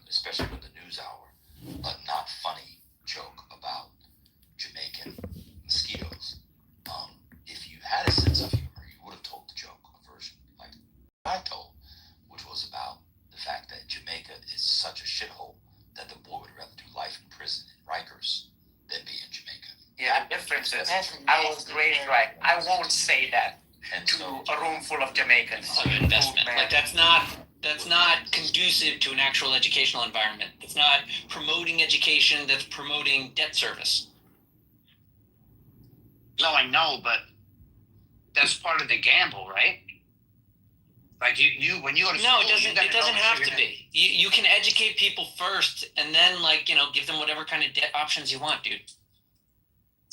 especially with the news hour, a not funny joke about Jamaican mosquitoes. If you had a sense of humor, you would have told the joke, a version like I told, which was about the fact that Jamaica is such a shithole that the boy would rather do life in prison in Rikers than be in Jamaica. Yeah, the difference is I was raised right. I won't say that And to so a room full of Jamaicans. Of investment. Like that's not conducive to an actual educational environment. That's not promoting education, that's promoting debt service. No, I know, but that's part of the gamble, right? Like you when you go to school, No, it doesn't have to be. You can educate people first and then give them whatever kind of debt options you want, dude.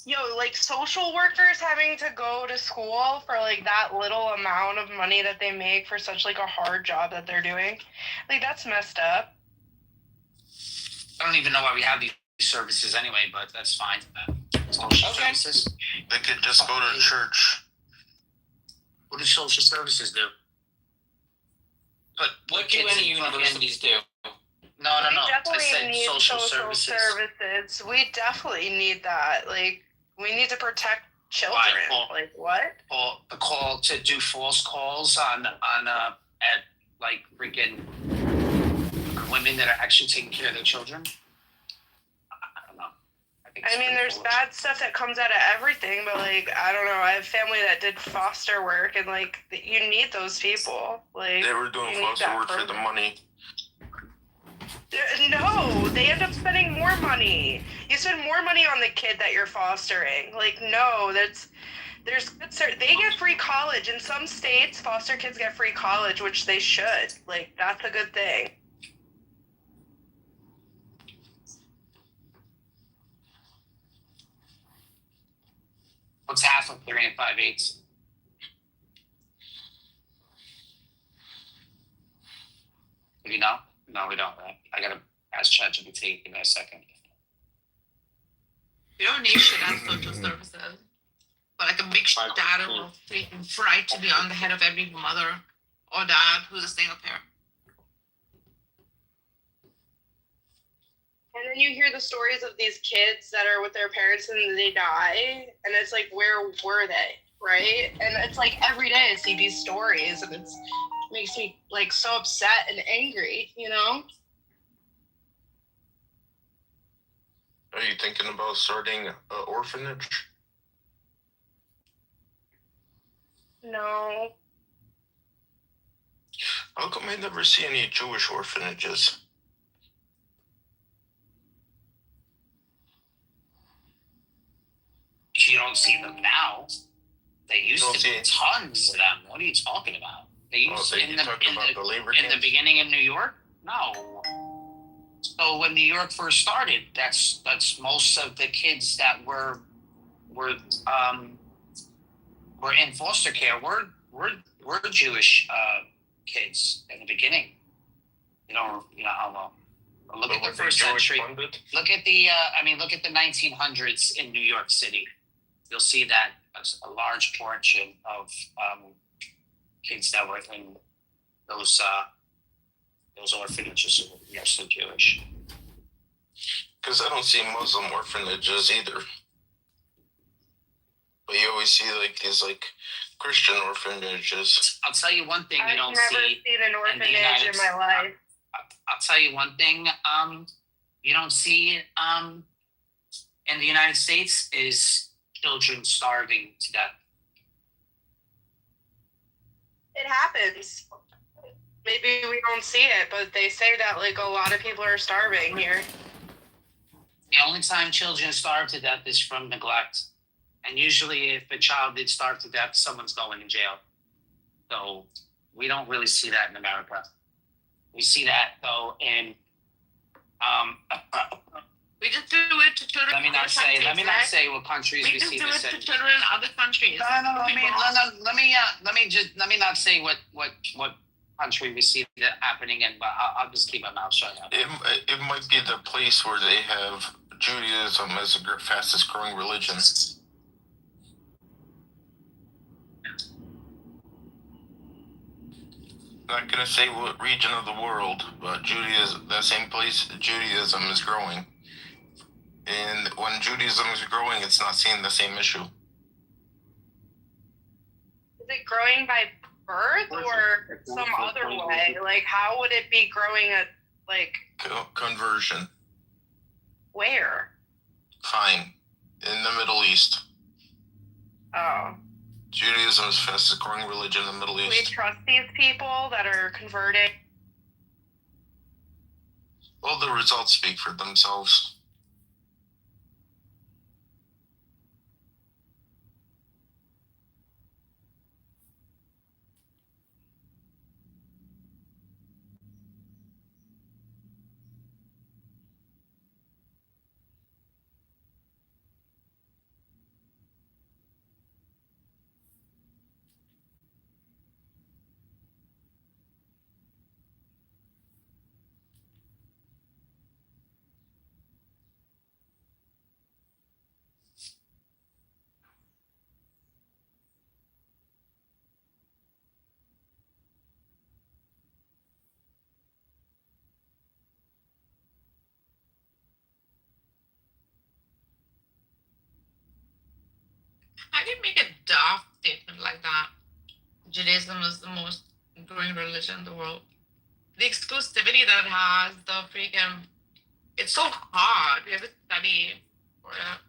Yo, like social workers having to go to school for like that little amount of money that they make for such like a hard job that they're doing. Like that's messed up. I don't even know why we have these services anyway, but that's fine. Social services. They could just go to church. What do social services do? What do any universities do? No. We I definitely said need social services. We definitely need that. Like we need to protect children. Right, like what? Or a call to do false calls on at like freaking women that are actually taking care of their children. I don't know. I mean, there's bad stuff that comes out of everything, but like I don't know. I have family that did foster work, and like you need those people. Like They were doing foster work for the money. No, they end up spending more money. You spend more money on the kid that you're fostering. Like, no, they get free college. In some states, foster kids get free college, which they should. Like, that's a good thing. What's half of 3 5/8? Do you know? No, we don't. Right? I gotta ask ChatGPT in a second. We don't need shit as social services, but like a big dad will freaking fight to be on the head of every mother or dad who's a single parent. And then you hear the stories of these kids that are with their parents and they die, and it's like, where were they, right? And it's like every day I see these stories, and it makes me like so upset and angry, you know? Are you thinking about starting an orphanage? No. How come I never see any Jewish orphanages? You don't see them now. They used to be tons of them. What are you talking about? They used in the beginning of New York? No. So when New York first started, that's most of the kids that were in foster care were Jewish kids in the beginning. You know how long. Look at the first century. Look at the 1900s in New York City. You'll see that a large portion of kids that were in those orphanages were mostly Jewish. Because I don't see Muslim orphanages either. But you always see like these like Christian orphanages. I'll tell you one thing you don't see. I've never seen an orphanage in my life. I'll tell you one thing you don't see in the United States is children starving to death. It happens. Maybe we don't see it, but they say that like a lot of people are starving here. The only time children starve to death is from neglect. And usually if a child did starve to death, someone's going to jail. So we don't really see that in America. We see that though in we just do it to children. Let me not say what countries we see this in. We just do it to children in other countries. Let me not say what country we see that happening in, but I'll just keep my mouth shut. It might be the place where they have Judaism as the fastest growing religion. Not gonna say what region of the world, but Judaism, that same place, Judaism is growing. And when Judaism is growing, it's not seeing the same issue. Is it growing by birth or some other way? Like, how would it be growing at, like... Conversion. Where? Fine. In the Middle East. Oh. Judaism is fastest growing religion in the Middle Do we East. trust these people that are converting? Well, the results speak for themselves. How do you make a daft statement like that? Judaism is the most growing religion in the world. The exclusivity that it has, the freaking, it's so hard. You have to study for it.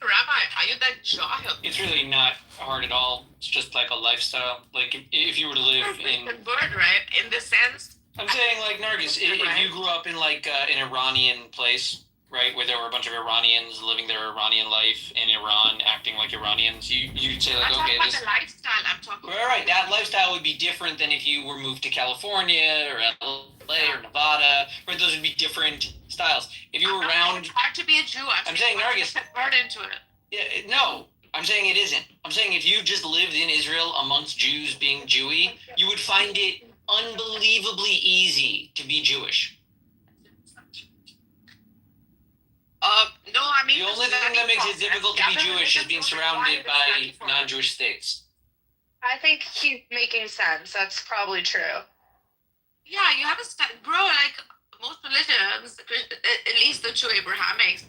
Rabbi, are you that jahil? It's really not hard at all. It's just like a lifestyle. Like if you were to live in, Convert, right? In the sense, I'm saying like Nargis, if you grew up in like an Iranian place, right, where there were a bunch of Iranians living their Iranian life in Iran, acting like Iranians, you'd say like, I'm okay, talking about this. the lifestyle. I'm talking. Right, that lifestyle would be different than if you were moved to California or LA or Nevada, where those would be different styles. If you were around, It's hard to be a Jew. I'm saying, Nargis, convert into it. yeah, no, I'm saying it isn't. I'm saying if you just lived in Israel amongst Jews being Jewy, you would find it unbelievably easy to be Jewish. No, I mean The only thing that makes it difficult to be Jewish is being surrounded by non-Jewish states. I think he's making sense. That's probably true. Yeah, you have to start, bro. Like most religions, at least the two Abrahamics,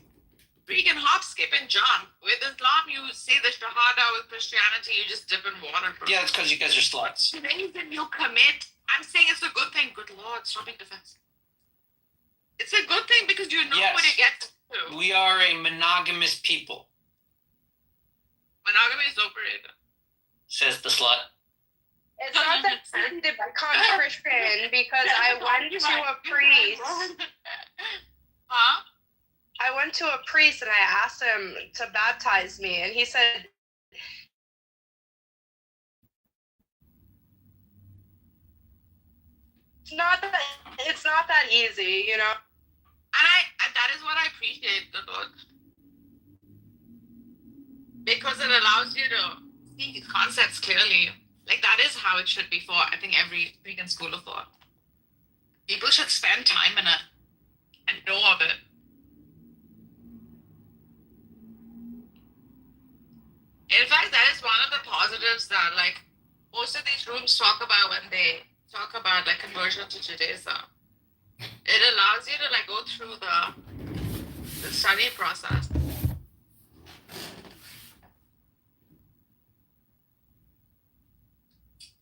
freaking hop, skip, and jump. With Islam, you say the Shahada. With Christianity, you just dip in water, bro. Yeah, it's because you guys are sluts. The reason you commit, I'm saying it's a good thing. Good Lord, stop being defensive. It's a good thing because you know what it gets to. We are a monogamous people, Monogamy is overrated. says the slut. It's not that easy to become Christian because I went to a priest. Huh? I went to a priest and I asked him to baptize me, and he said, it's not that easy, you know? And that is what I appreciate the Lord. Because it allows you to see concepts clearly. Like that is how it should be for, I think, every freaking school of thought. People should spend time in it and know of it. In fact, that is one of the positives that like most of these rooms talk about when they talk about like conversion to Judaism. It allows you to like go through the study process.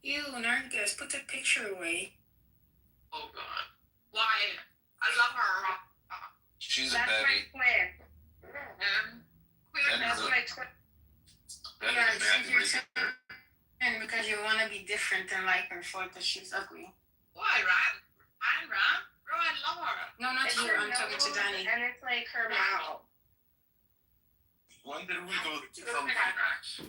Ew, Nargis, put the picture away. Oh God. Why? I love her. She's That's my twin. Queer. That's my twin. Yeah, she's your twin because you want to be different and like her for that she's ugly. Why, Ran? Bro, I love her. No, not It's you. her I'm talking to nose, Danny. and it's like her mouth. When did we go from?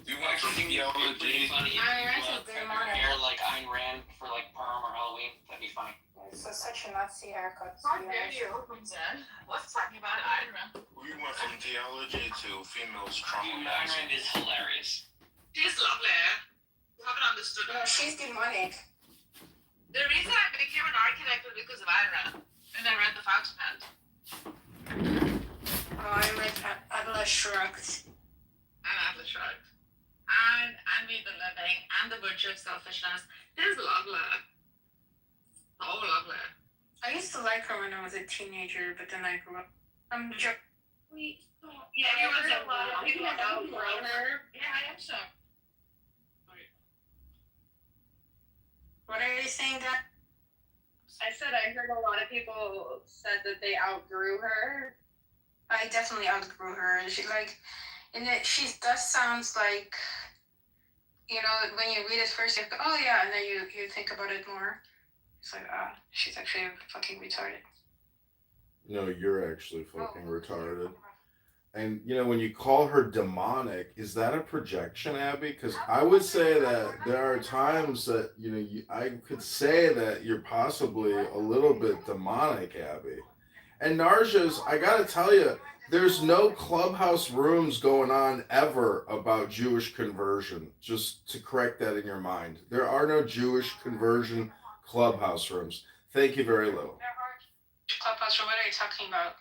We went from theology. Funny if I you actually didn't cut your want it. hair like Ayn Rand for like perm or Halloween. That'd be funny. It's such a Nazi haircut. How dare you, Congressman? What's talking about Ira? We went from theology to females Dude, Ayn traumatizing. Rand is hilarious. She's lovely. You haven't understood her. She's demonic. The reason I became an architect was because of Ira. And I read The Fountainhead. Oh, I like Atlas Shrugged. And Atlas Shrugged. And Envy the Living and The Virtue of Selfishness. There's lovely. to like her when I was a teenager, but then I grew up. I'm joking. Yeah, there was a lot of people that outgrow her. Yeah, I am so. What are you saying, Dad? I said I heard a lot of people said that they outgrew her. I definitely outgrew her. And she she does sounds like, when you read it first, you go, oh yeah, and then you think about it more. It's like, she's actually fucking retarded. No, you're actually fucking retarded. And when you call her demonic, is that a projection, Abby? Because I would say that there are times that I could say that you're possibly a little bit demonic, Abby. And Narja's, I gotta tell you, there's no clubhouse rooms going on ever about Jewish conversion. Just to correct that in your mind, there are no Jewish conversion clubhouse rooms. Thank you very little. Clubhouse, what are you talking about?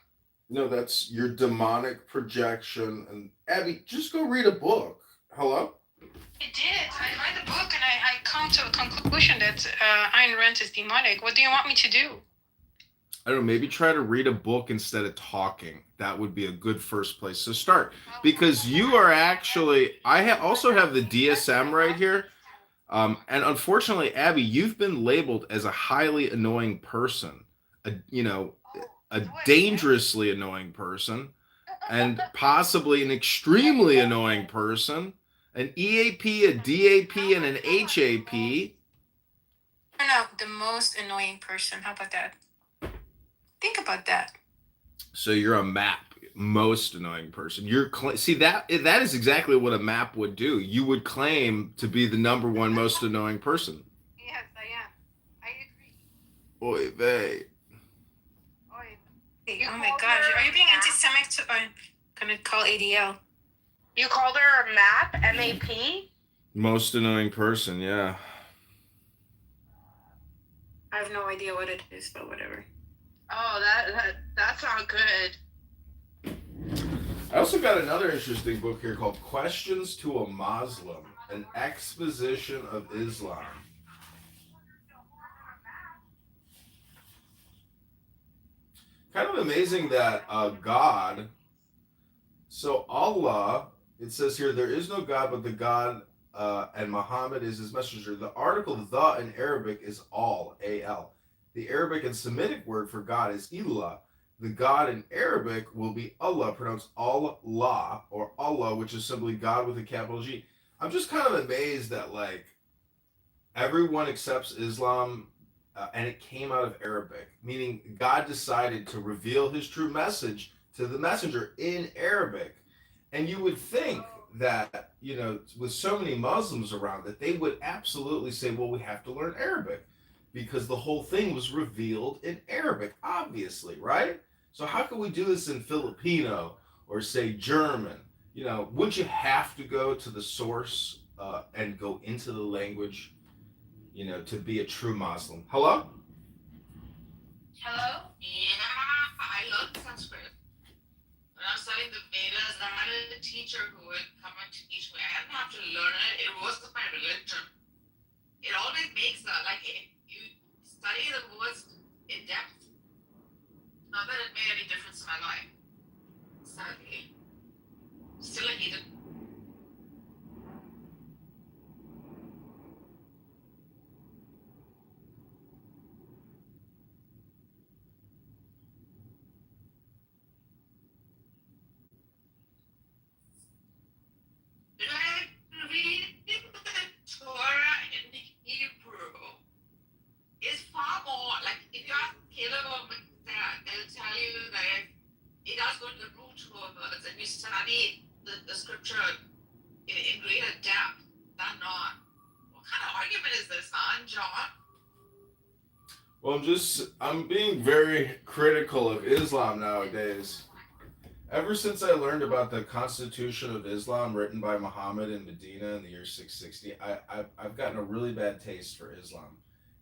No, that's your demonic projection. And Abby, just go read a book. Hello? I did. I read the book and I come to a conclusion that Ayn Rand is demonic. What do you want me to do? I don't know, maybe try to read a book instead of talking. That would be a good first place to start. Because you are actually, also have the DSM right here. And unfortunately, Abby, you've been labeled as a highly annoying person. A dangerously annoying person, and possibly an extremely annoying person, an EAP, a DAP, and an HAP. No, the most annoying person. How about that? Think about that. So you're a MAP, most annoying person. See that is exactly what a MAP would do. You would claim to be the number one most annoying person. Yes, I am. I agree. Oy vey. Oh my gosh, are you being anti-Semitic? I'm gonna call ADL. You called her a MAP, MAP? Most annoying person, yeah. I have no idea what it is, but whatever. Oh, that's not good. I also got another interesting book here called Questions to a Muslim, an exposition of Islam. Kind of amazing that God, so Allah, it says here, there is no God but the God, and Muhammad is his messenger. The article the in Arabic is al, A-L. The Arabic and Semitic word for God is ilah. The God in Arabic will be Allah, pronounced Allah, or Allah, which is simply God with a capital G. I'm just kind of amazed that, everyone accepts Islam, and it came out of Arabic, meaning God decided to reveal his true message to the messenger in Arabic. And you would think that, with so many Muslims around, that they would absolutely say, well, we have to learn Arabic because the whole thing was revealed in Arabic, obviously, right? So how can we do this in Filipino or say German? Would you have to go to the source and go into the language, to be a true Muslim? Hello? Hello? Yeah, I love Sanskrit. When I was studying the Vedas, I had a teacher who would come and teach me. I didn't have to learn it. It was my religion. It always makes you study the words in depth. Not that it made any difference in my life. Sadly. Still I need it. Reading the Torah in Hebrew is far more, if you ask Caleb or that, they'll tell you that it does go to the root words and you study the scripture in greater depth than not. What kind of argument is this, John? Well, I'm being very critical of Islam nowadays. Ever since I learned about the Constitution of Islam written by Muhammad in Medina in the year 660, I've gotten a really bad taste for Islam.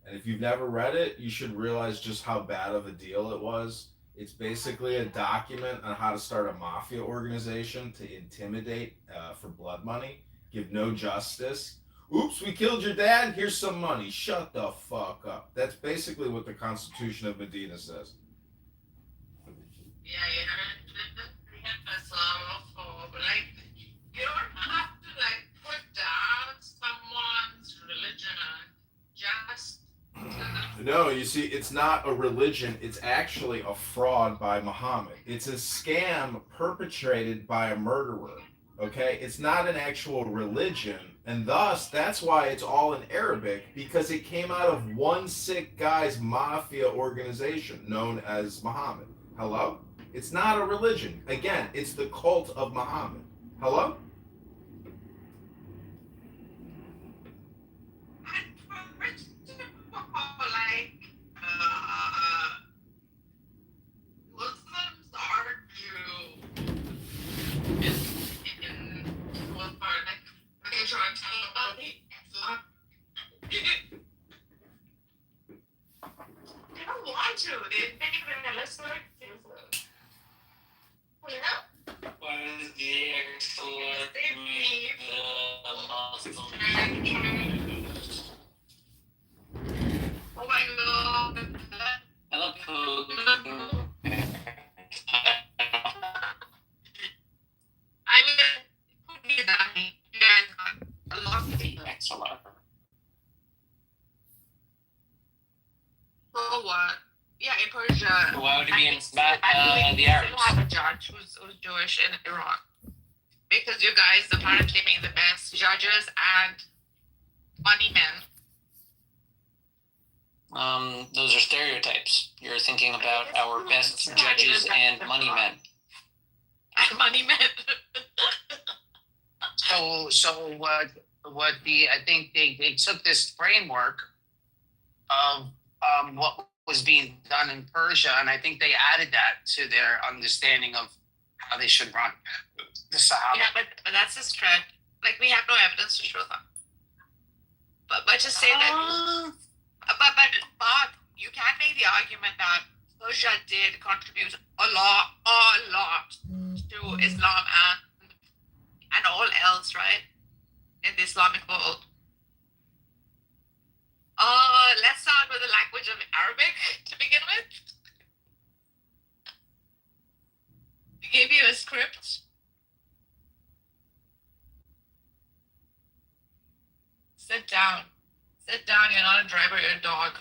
And if you've never read it, you should realize just how bad of a deal it was. It's basically a document on how to start a mafia organization to intimidate for blood money, give no justice, Oops, we killed your dad. Here's some money. Shut the fuck up. That's basically what the Constitution of Medina says. Yeah, Islamophobe. Like, you don't have to like put down someone's religion. Just No, you see, it's not a religion. It's actually a fraud by Muhammad. It's a scam perpetrated by a murderer. Okay? It's not an actual religion. And thus, that's why it's all in Arabic, because it came out of one sick guy's mafia organization known as Muhammad. Hello? It's not a religion. Again, it's the cult of Muhammad. Hello? like Muslims argue in one part, like they try to tell about Islam. They don't want to. They think that let's not do it. You know? What is the excellent Oh my god. I love food. I mean, it could be that you guys got a lot of people. Excellent. So what? Yeah, in Persia. Why would it be in the Arabs? the They Arabs? have a judge who's Jewish in Iran. Because you guys apparently make the best judges and money men. Those are stereotypes. You're thinking about our best judges and money men. And money men. So what I think they took this framework of what was being done in Persia, and I think they added that to their understanding of how they should run the Sahaba. Yeah, but that's a stretch. Like, we have no evidence to show that. But just say that. But you can't make the argument that Persia did contribute a lot to Islam and all else, right? In the Islamic world. Let's start with the language of Arabic to begin with. We gave you a script. Sit down. Sit down, you're not a driver, you're a dog.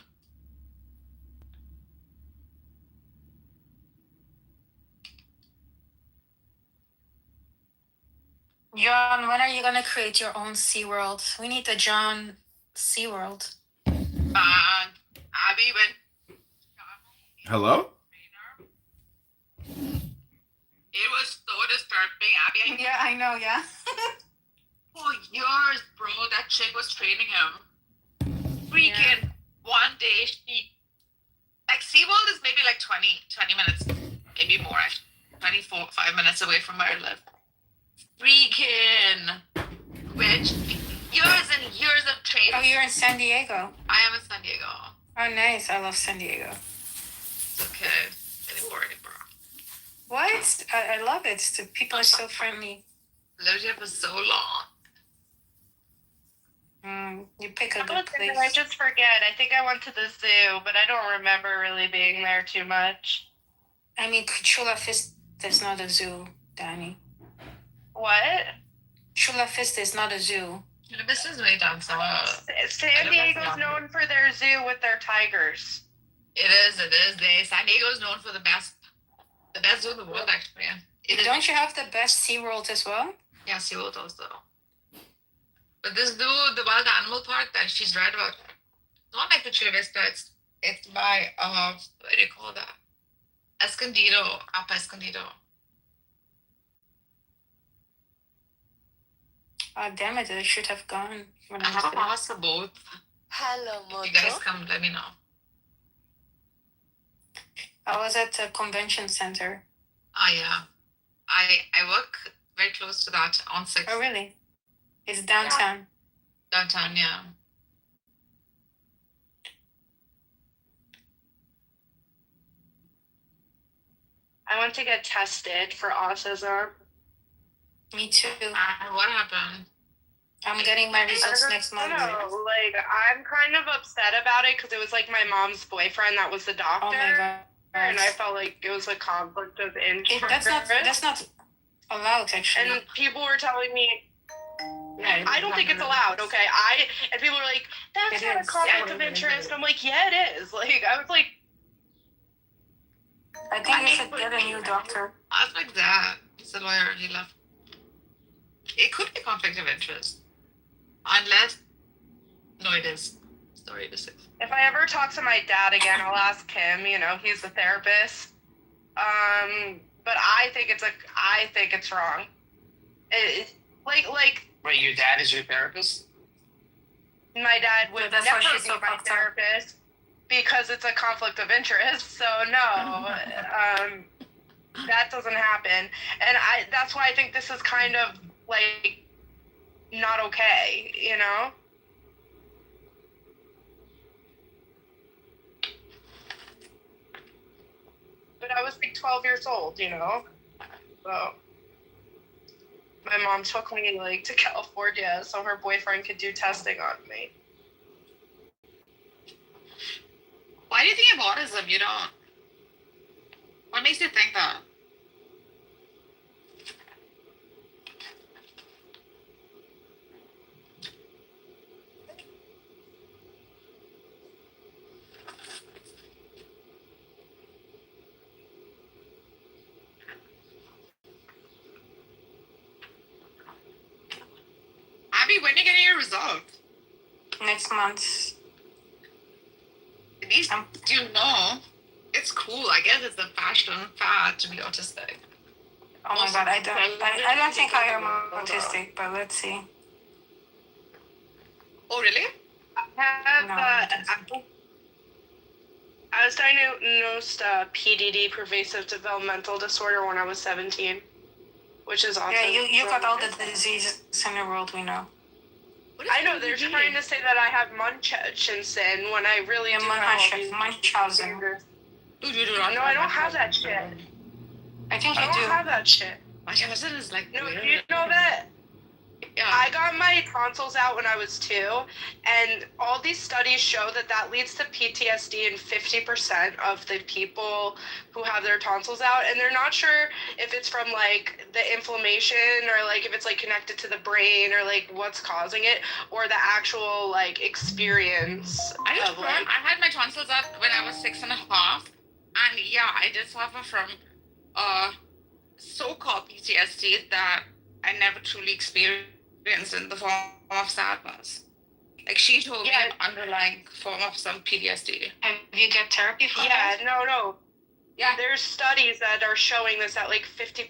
John, when are you gonna create your own SeaWorld? We need a John SeaWorld. Abby went. Hello? It was so disturbing, Abby. Yeah, I know, yeah. For years, bro, that chick was training him. Freaking one day, like, SeaWorld is maybe like 20 minutes, maybe more, 5 minutes away from where I live. Freaking, which years and years of training. Oh, you're in San Diego. I am in San Diego. Oh, nice. I love San Diego. It's okay. Getting bored, bro. What? I love it. The people are so friendly. Lived here for so long. You pick a I good place. I just forget. I think I went to the zoo, but I don't remember really being there too much. I mean, Chula Vista is not a zoo, Danny. What? Chula Vista is not a zoo. This is way down south. San Diego's known for their zoo with their tigers. It is. San Diego's known for the best zoo in the world, actually. Don't you have the best SeaWorld as well? Yeah, SeaWorld also. But this zoo, the wild animal park that she's right about, not like the Chula Vista, it's by, what do you call that? Escondido, Upper Escondido. Oh, damn it. I should have gone when I was there. Possible. Hello, Moto. You guys come, let me know. I was at the convention center. Yeah. I work very close to that on 6th. Oh, really? It's downtown. Downtown, yeah. I went to get tested for autism. Me too. What happened? I'm getting my I results next don't month. know. Like, I'm kind of upset about it because it was like my mom's boyfriend that was the doctor. Oh my god. And I felt like it was a conflict of interest. That's not allowed, actually. And people were telling me, Yeah, I don't think it's allowed. Okay, and people were like, that's It not a is. conflict Yeah, of it is. interest. I'm like, yeah, it is. Like, I was like, I think you should get a new doctor. Ask like that. He's a lawyer. He left. It could be conflict of interest, unless. No, it is. Sorry to say. if I ever talk to my dad again, I'll ask him. You know, he's the therapist. But I think it's wrong. Like Wait, your dad is your therapist? my dad would Yeah, that's why never she's be so my fucked up. therapist because it's a conflict of interest. So no, that doesn't happen. And that's why I think this is kind of like not okay, you know? But I was like 12 years old, you know? So my mom took me like to California so her boyfriend could do testing on me. Why do you think you have autism? You don't. What makes you think that? Abby, when are you getting your result? Next month. At least you know. It's cool. I guess it's a fashion fad to be autistic. Oh my god, I don't think I am autistic, but let's see. Oh, really? I was diagnosed PDD, pervasive developmental disorder, when I was 17, which is awesome. Yeah, you got all the diseases in the world we know. I know, they're trying to say that I have Munchausen when I really do have all these Munchausen. disorders. Dude, you do not. No, I don't have that shit. I think I you don't do. have that shit. Munchausen is like. No, weird. do you know that? Yeah. I got my tonsils out when I was 2, and all these studies show that leads to PTSD in 50% of the people who have their tonsils out, and they're not sure if it's from like the inflammation or like if it's like connected to the brain or like what's causing it or the actual like experience I just of remember like. I had my tonsils up when I was 6.5, and yeah, I did suffer from so-called PTSD that I never truly experienced in the form of sadness. Like she told me an underlying form of some PTSD. Have you get therapy for that? No. Yeah. There's studies that are showing this at like 50%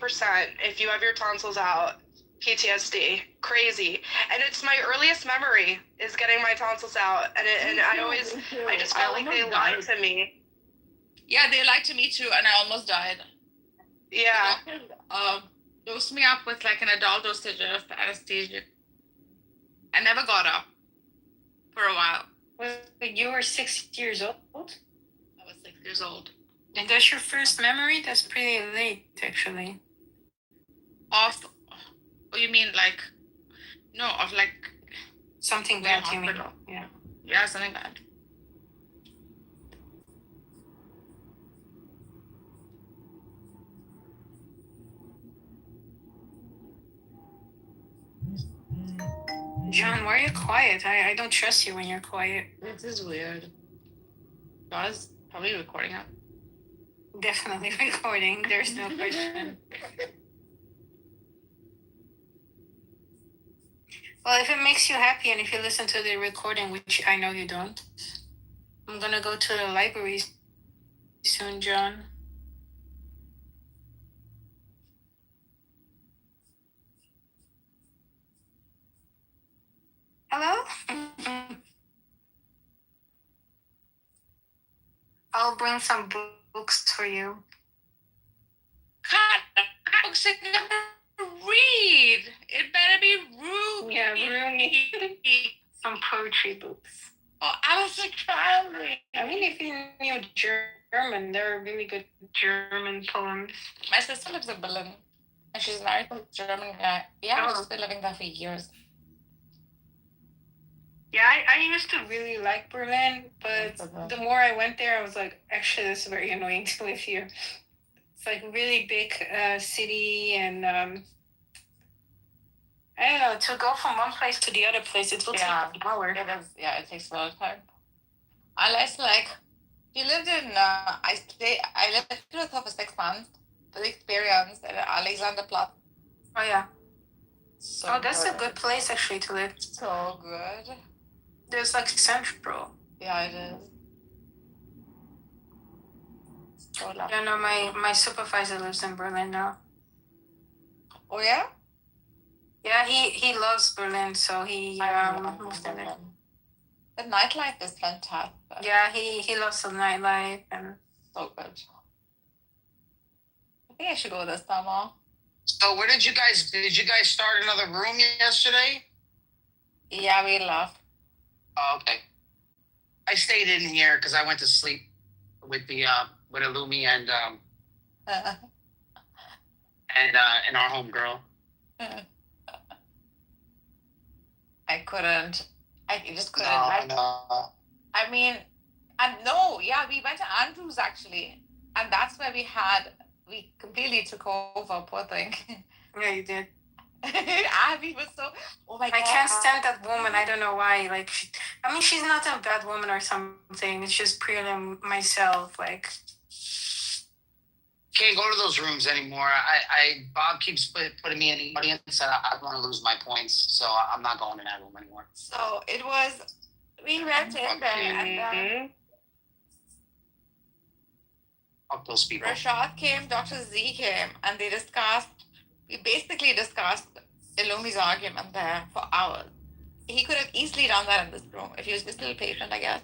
if you have your tonsils out, PTSD. Crazy. And it's my earliest memory is getting my tonsils out. And I just felt like they lied to me. Yeah, they lied to me too, and I almost died. Yeah. The doctor, dosed me up with like an adult dosage of anesthesia. I never got up for a while. Wait, you were 6 years old? I was 6 years old. And that's your first memory? That's pretty late, actually. Of, oh, you mean like, no, of like. Something bad, you mean? Hospital. Yeah. Yeah, something bad. John, why are you quiet? I don't trust you when you're quiet. This is weird. God's probably recording it. Definitely recording. There's no question. Well, if it makes you happy and if you listen to the recording, which I know you don't, I'm gonna go to the library soon, John. Hello? I'll bring some books for you. God, books I can never read. It better be Ruby. Yeah, Ruby. Some poetry books. Oh, I was like child. I mean, if you knew German, there are really good German poems. My sister lives in Berlin, and she's married to a German guy. Yeah, she's been living there for years. Yeah, I used to really like Berlin, but the more I went there, I was like, actually, this is very annoying to live here. It's like a really big city, and I don't know, to go from one place to the other place, it will take an hour. It is, yeah, it takes a lot of time. Unless like you lived in I lived with her for 6 months for the experience at Alexanderplatz. Oh yeah. So Oh, that's a good place actually to live. So good. There's like central. Yeah, it is. So lovely. Yeah, no, my supervisor lives in Berlin now. Oh yeah? Yeah, he loves Berlin, so he moved in there. The nightlife is fantastic. Yeah, he loves the nightlife and so good. I think I should go this summer. So where did you guys start another room yesterday? Yeah, we left. Oh, okay. I stayed in here because I went to sleep with the with Illumi and our homegirl. I couldn't. I just couldn't. No. I mean, and no, yeah, we went to Andrews actually, and that's where we completely took over. Poor thing. Yeah, you did. Abby was so. Oh my god! I can't stand that woman. I don't know why. Like, she's not a bad woman or something. It's just Priya myself. Like, can't go to those rooms anymore. Bob keeps putting me in the audience, and I don't want to lose my points, so I'm not going in that room anymore. So it was. We went in there and. Fuck those people. Rashad came, Dr. Z came, and we basically discussed Ilumi's argument there for hours. He could have easily done that in this room if he was just a little patient, I guess.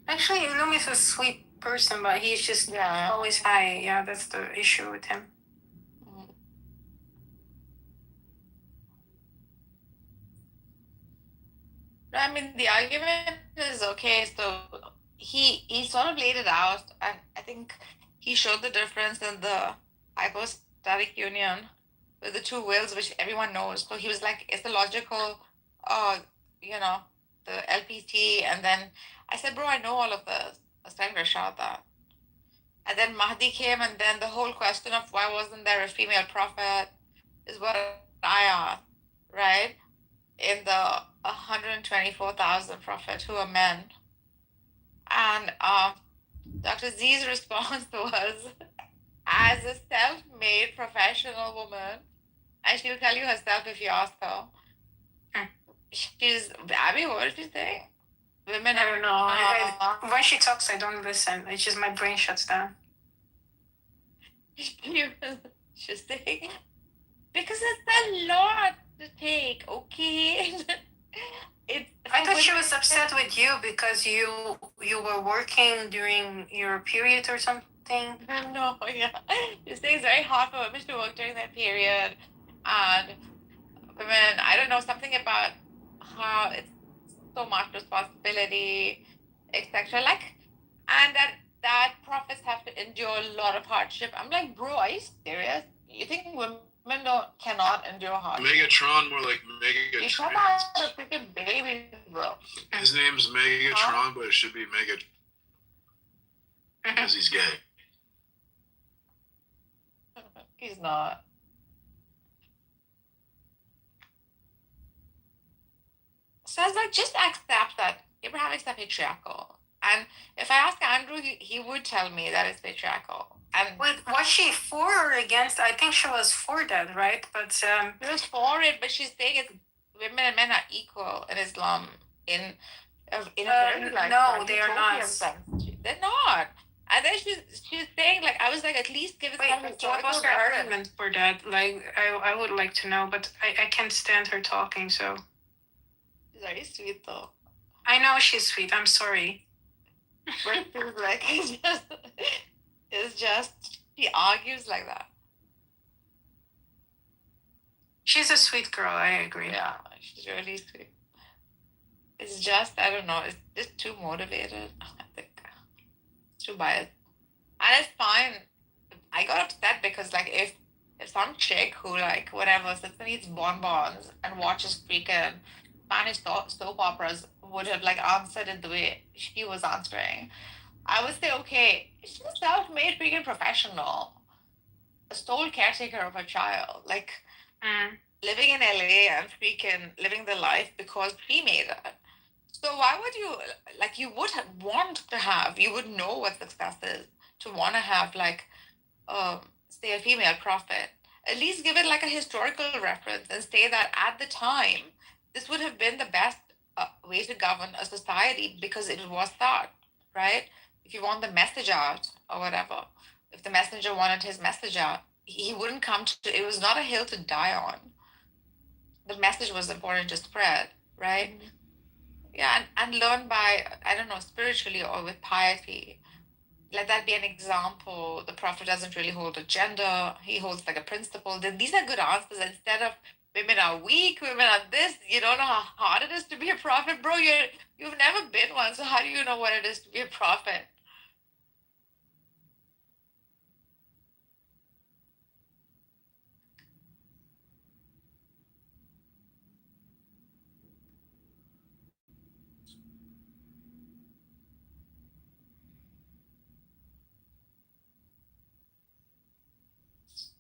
Actually, Ilumi's a sweet person, but he's just always high. Yeah, that's the issue with him. I mean, the argument is okay. So he sort of laid it out, and I think he showed the difference in the hypostatic union with the two wills, which everyone knows. So he was like, it's a logical, the LPT, and then I said, bro, I know all of this. I was telling Rashad that. And then Mahdi came, and then the whole question of why wasn't there a female prophet is what I asked, right? In the 124,000 prophets who are men. And Dr. Z's response was, as a self-made professional woman, and she'll tell you herself if you ask her. Abby, what did you think? Women, I don't know. When she talks, I don't listen. It's just my brain shuts down. She's saying, because it's a lot to take, okay? I thought she was upset with you because you were working during your period or something. No, yeah. She's saying it's very hard for women to work during that period. And women, I don't know, something about how it's so much responsibility, etc. Like, and that prophets have to endure a lot of hardship. I'm like, bro, are you serious? You think women cannot endure hardship? Megatron, more like Megatron. You come out a freaking baby, bro. His name's Megatron, but it should be Mega because he's gay. He's not. So I was like, just accept that Abraham is patriarchal. And if I ask Andrew, he would tell me that it's patriarchal. And wait, was she for or against? I think she was for that, right? But she was for it, but she's saying it's women and men are equal in Islam. In a very like no, they are not. They're not. And then she's saying, like, I was like, at least give us some historical what was her argument for that? Like, I would like to know, but I can't stand her talking, so. She's very sweet, though. I know she's sweet. I'm sorry. But she's like, it's just, she argues like that. She's a sweet girl, I agree. Yeah, she's really sweet. It's just, I don't know, it's just too motivated, I think. It's too biased. And it's fine. I got upset because, like, if some chick who, like, whatever, sits and eats bonbons and watches freaking Spanish soap operas would have like answered it the way she was answering, I would say, okay, she's a self-made freaking professional, a sole caretaker of her child, like living in LA and freaking living the life because she made it. So why would you like you would want to have you would know what success is to want to have like say a female prophet, at least give it like a historical reference and say that at the time this would have been the best way to govern a society because it was thought, right? If you want the message out or whatever, if the messenger wanted his message out, he wouldn't come to it was not a hill to die on. The message was important to spread, right? Yeah, and learn by I don't know, spiritually or with piety. Let that be an example. The prophet doesn't really hold a gender, he holds like a principle. Then these are good answers instead of women are weak, women are this. You don't know how hard it is to be a prophet, bro. You've never been one, so how do you know what it is to be a prophet?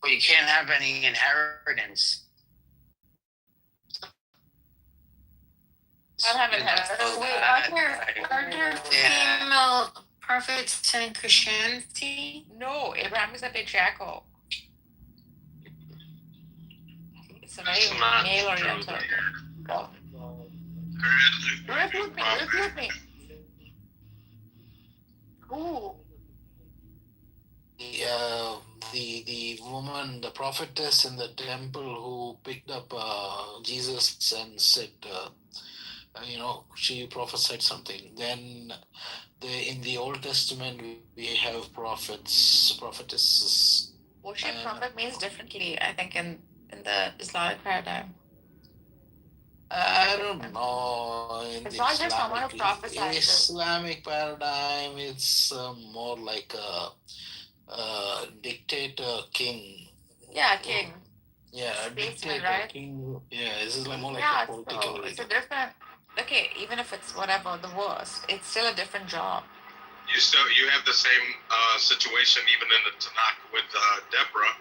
Well, you can't have any inheritance. I haven't had Wait, are there female prophets in Christianity? No, Abraham is a patriarchal. It's a very male oriented. Refute me. Ooh. The woman, the prophetess in the temple who picked up Jesus and said, she prophesied something. Then in the Old Testament we have prophets, prophetesses. Worship prophet means differently, I think, in the Islamic paradigm. I don't know. It's not just someone who prophesies. Islamic paradigm, it's more like a dictator king. Yeah, king. Yeah, a Statesman, dictator right? king. Yeah, this is like more like Yeah, a political so it's a leader. different. Okay, even if it's whatever the worst, it's still a different job. You have the same situation even in the Tanakh with Deborah,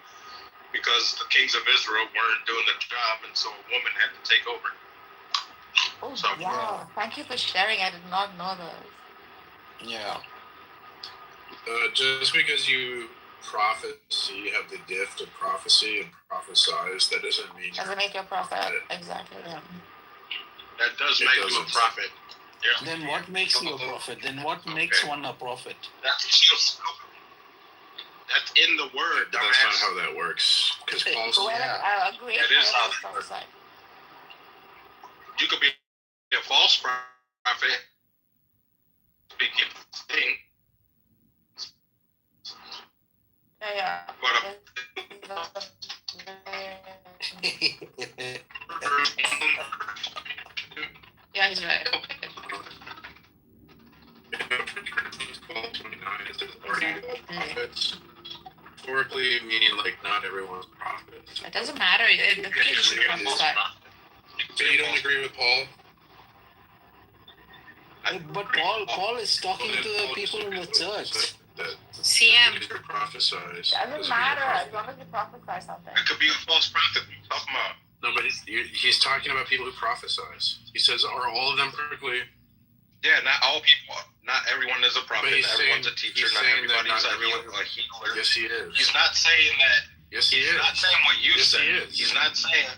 because the kings of Israel weren't doing the job, and so a woman had to take over. Oh, So, yeah. Thank you for sharing. I did not know this. Yeah. Just because you prophecy, have the gift of prophecy and prophesize, that doesn't mean Doesn't make you a prophet. Exactly. Yeah. that does make you a prophet. Yeah. Then what makes you a prophet? Then what makes one a prophet? That's just that's in the word. But that's not how that works. Because Paul's Well, a great That is how prophet that works. prophesied. You could be a false prophet, speaking thing, Yeah. but Yeah, he's right. prophets. Historically, meaning like not everyone's prophets. It doesn't matter. The thing is, you should prophesy. So you don't agree with Paul? But Paul is talking to the people in the church. CM. Prophesize. Doesn't matter as long as you prophesy something. it could be a false prophet. Talking about. No, but he's talking about people who prophesize. He says, are all of them perfectly? Yeah, not all people. Not everyone is a prophet. But he's Not everyone's saying- a teacher. he's Not saying that everybody's not a healer. everyone- A healer. Yes, he is. He's not saying that. Yes, he He's is. not saying what you Yes, said. he is. He's not saying.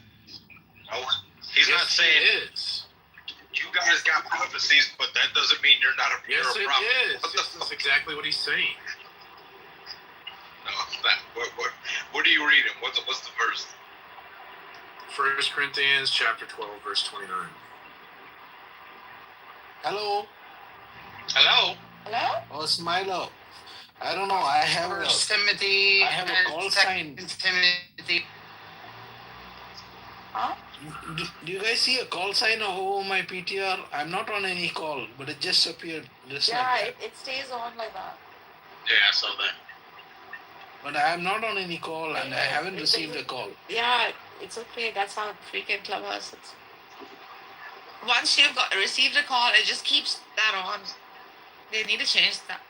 No, he's Yes, not saying. He is. You guys got prophecies, but that doesn't mean you're not a, Yes, you're a it prophet. is. This is exactly what he's saying. No, it's not. What are you reading? What's the verse? 1 Corinthians chapter 12, verse 29. Hello? Hello? Hello? Oh, Smilo. I don't know. I have a First Timothy. I have a and call Second sign. Timothy. Huh? Do you guys see a call sign over my PTR? I'm not on any call, but it just appeared just Yeah, like that. it stays on like that. Yeah, I saw that. But I'm not on any call and I haven't received a call. Yeah, it's okay. That's how freaking Clubhouse is. once you've received a call, it just keeps that on. They need to change that.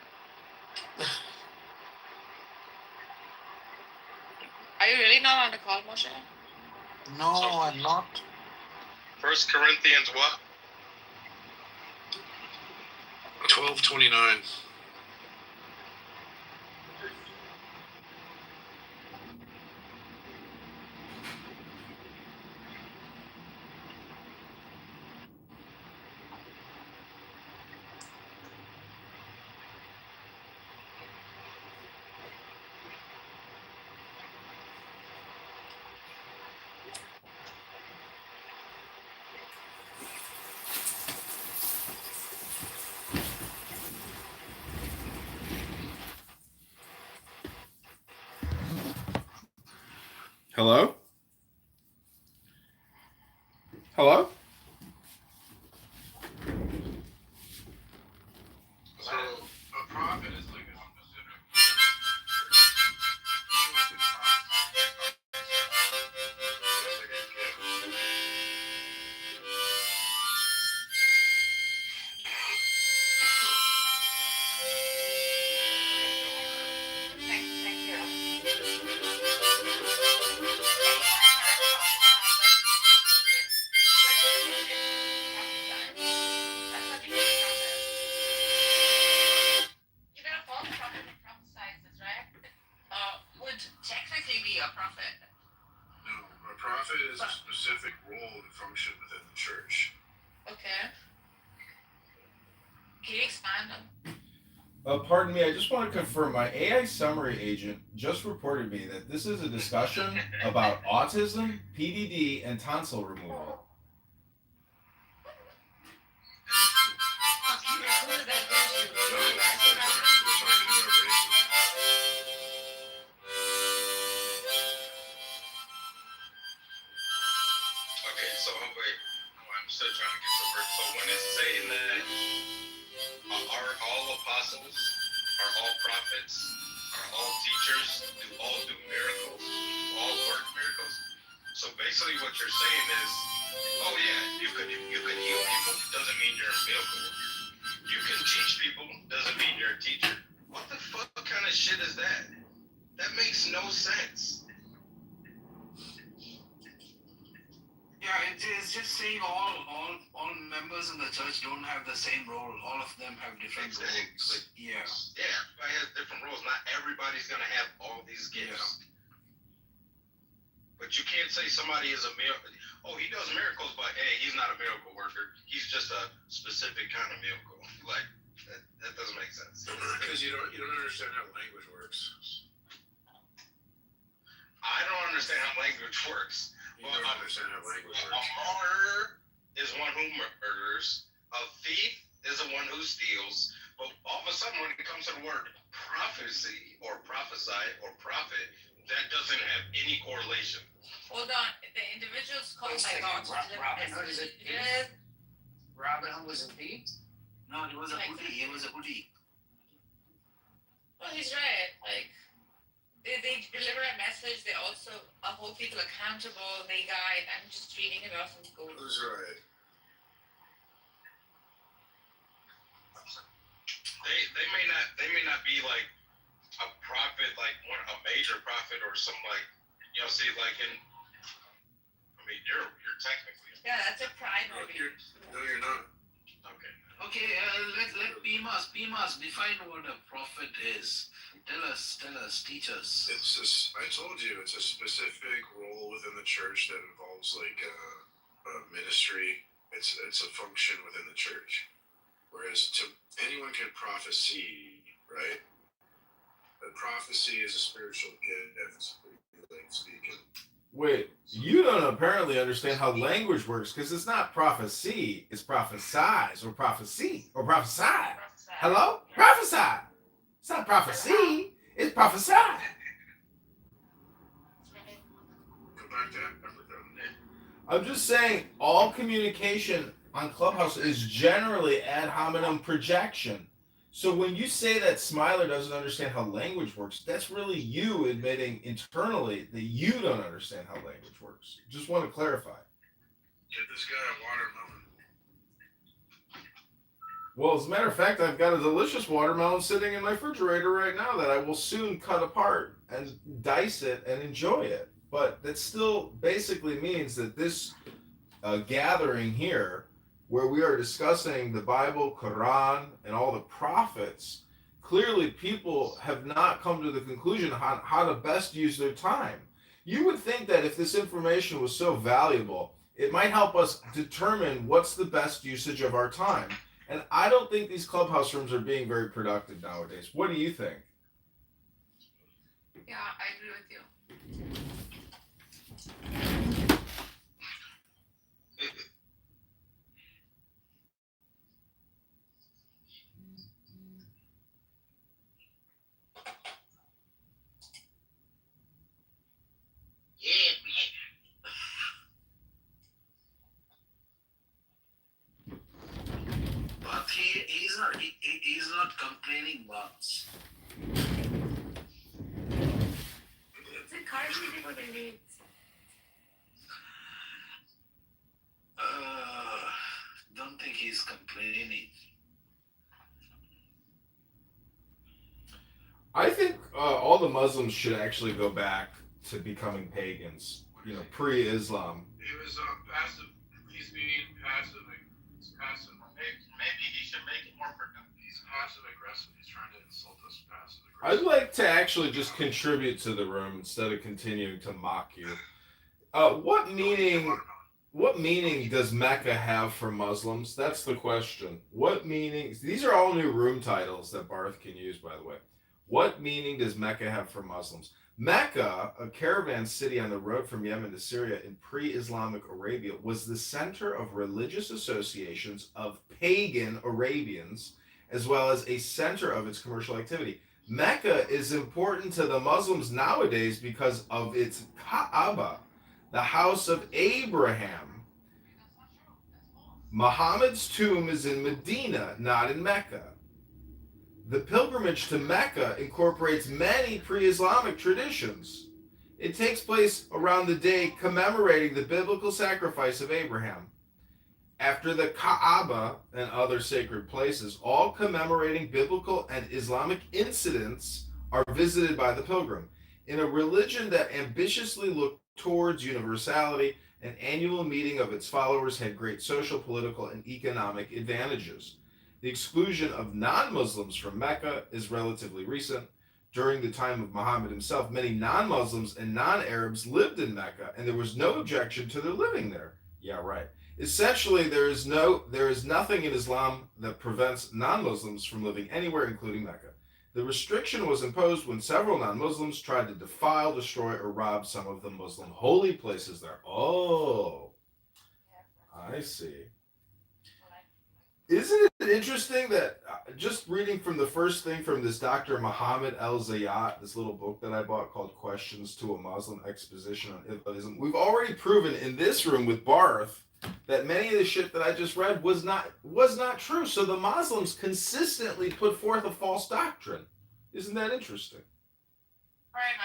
Are you really not on the call, Moshe? No, I'm not. 1 Corinthians what? 12:29. Hello? Hello? So a prophet is like a specific. Thank you. Even a false prophet who prophesizes, right? Would technically be a prophet. No, a prophet is a specific role and function within the church. Okay. Can you expand on? Pardon me, I just want to confirm my AI summary agent just reported me that this is a discussion about autism, PDD, and tonsil removal. Okay, so wait, I'm still trying to get the word. So when it's saying that are all apostles, are all prophets, are all teachers, do miracles, all work miracles? So basically what you're saying is, oh yeah, you could heal people, doesn't mean you're a miracle worker. You can teach people, doesn't mean you're a teacher. What the fuck kind of shit is that? That makes no sense. Yeah, it's just saying all members in the church don't have the same role. All of them have different roles. Yeah. Yeah, everybody has different roles. Not everybody's gonna have all these gifts. Yeah. But you can't say somebody is a miracle. Oh, he does miracles, but hey, he's not a miracle worker. He's just a specific kind of miracle. Like that doesn't make sense. Because you don't understand how language works. I don't understand how language works. You don't understand how language works. A martyr is one who murders. A thief is the one who steals. But all of a sudden, when it comes to the word prophecy or prophesy or prophet, that doesn't have any correlation. Hold on, the individual's called by God to deliver messages. Robin Hood was a thief? No, he was a hoodie. He was a hoodie. Well, he's right. Like, they deliver a message. They also hold people accountable. They guide. I'm just reading it off of Google. Who's right? They may not be like a prophet, like a major prophet or something like, see, like you're technically. Yeah, that's a primary. No, you're not. Okay. Okay, let Pimas define what a prophet is. Tell us, teach us. It's just, I told you, it's a specific role within the church that involves like a ministry. It's a function within the church. Whereas anyone can prophesy, right? But prophecy is a spiritual gift, like speaking. Wait, you don't apparently understand how language works because it's not prophecy, it's prophesize or prophecy or prophesy. Hello? Prophesy. It's not prophecy, it's prophesy. Go back to Africa. I'm just saying all communication on Clubhouse is generally ad hominem projection. So when you say that Smiler doesn't understand how language works, that's really you admitting internally that you don't understand how language works. Just want to clarify. Get this guy a watermelon. Well, as a matter of fact, I've got a delicious watermelon sitting in my refrigerator right now that I will soon cut apart and dice it and enjoy it. But that still basically means that this gathering here, where we are discussing the Bible, Quran, and all the prophets, clearly people have not come to the conclusion on how to best use their time. You would think that if this information was so valuable, it might help us determine what's the best usage of our time. And I don't think these clubhouse rooms are being very productive nowadays. What do you think? Yeah, I agree with you. But he's not complaining once. It's encouraging what it needs. Don't think he's complaining. I think all the Muslims should actually go back to becoming pagans, pre-Islam. He was passive. He's being passive. He's passive. Maybe he should make it more productive. He's passive aggressive. He's trying to insult us passive aggressive. I'd like to actually just contribute to the room instead of continuing to mock you. What meaning does Mecca have for Muslims? That's the question. What meaning? These are all new room titles that Barth can use, by the way. What meaning does Mecca have for Muslims? Mecca, a caravan city on the road from Yemen to Syria in pre-Islamic Arabia, was the center of religious associations of pagan Arabians, as well as a center of its commercial activity. Mecca is important to the Muslims nowadays because of its Kaaba, the house of Abraham. Muhammad's tomb is in Medina, not in Mecca. The pilgrimage to Mecca incorporates many pre-Islamic traditions. It takes place around the day commemorating the biblical sacrifice of Abraham. After the Kaaba and other sacred places, all commemorating biblical and Islamic incidents are visited by the pilgrim. In a religion that ambitiously looked towards universality, an annual meeting of its followers had great social, political, and economic advantages. The exclusion of non-Muslims from Mecca is relatively recent. During the time of Muhammad himself, many non-Muslims and non-Arabs lived in Mecca, and there was no objection to their living there. Yeah, right. Essentially, there is nothing in Islam that prevents non-Muslims from living anywhere, including Mecca. The restriction was imposed when several non-Muslims tried to defile, destroy, or rob some of the Muslim holy places there. Oh, I see. Isn't it interesting that just reading from the first thing from this Dr. Muhammad El-Zayat, this little book that I bought called Questions to a Muslim Exposition on Islam, we've already proven in this room with Barth that many of the shit that I just read was not true. So the Muslims consistently put forth a false doctrine. Isn't that interesting? Right.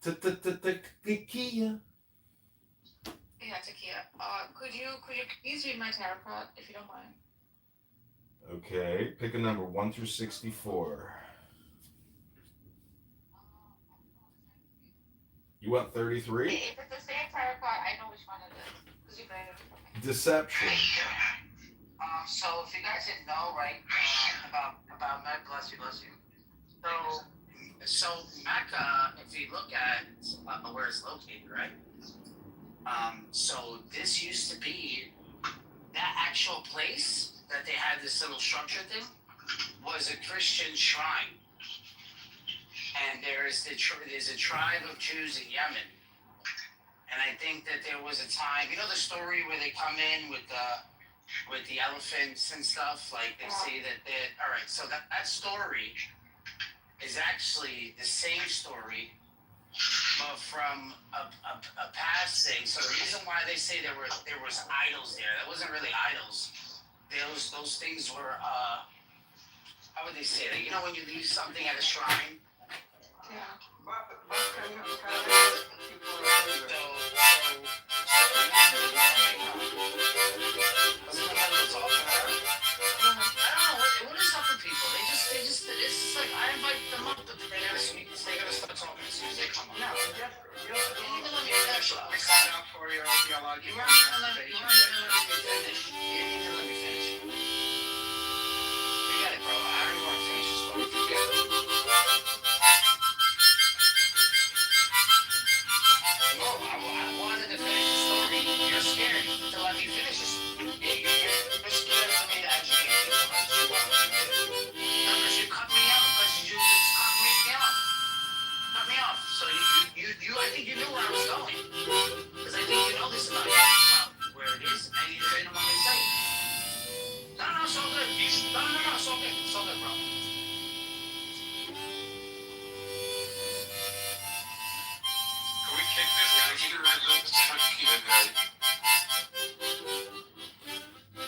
Takia. Yeah, Takia. Could you please read my tarot card if you don't mind? Okay, pick a number 1 through 64. You want 33? If it's the same tarot card, I know which one it is. Because you read it for me. Deception. So if you guys didn't know, right, about Mecca, bless you. So Mecca, if you look at where it's located, right? So this used to be that actual place that they had this little structure thing was a Christian shrine, and there's a tribe of Jews in Yemen, and I think that there was a time, you know, the story where they come in with the elephants and stuff, like they say that all right, so that story is actually the same story, but from a past thing. So the reason why they say there was idols there, that wasn't really idols. Those things were how would they say that? You know, when you leave something at a shrine. Yeah.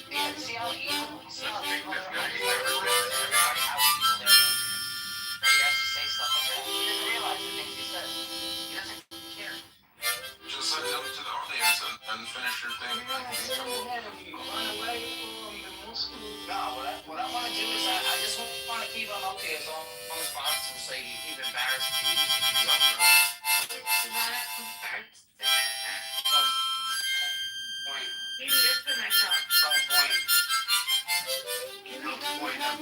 Yeah, see how evil, see how evil This guy, everybody he never did this. how evil they're making. That he has to say stuff like that. He doesn't realize the things he says. He doesn't care. Just send them to the audience and finish your thing. No, what I want to do is I just want to keep him up here as long as possible so he keep embarrassed to his own group. Some point. Some point. No point of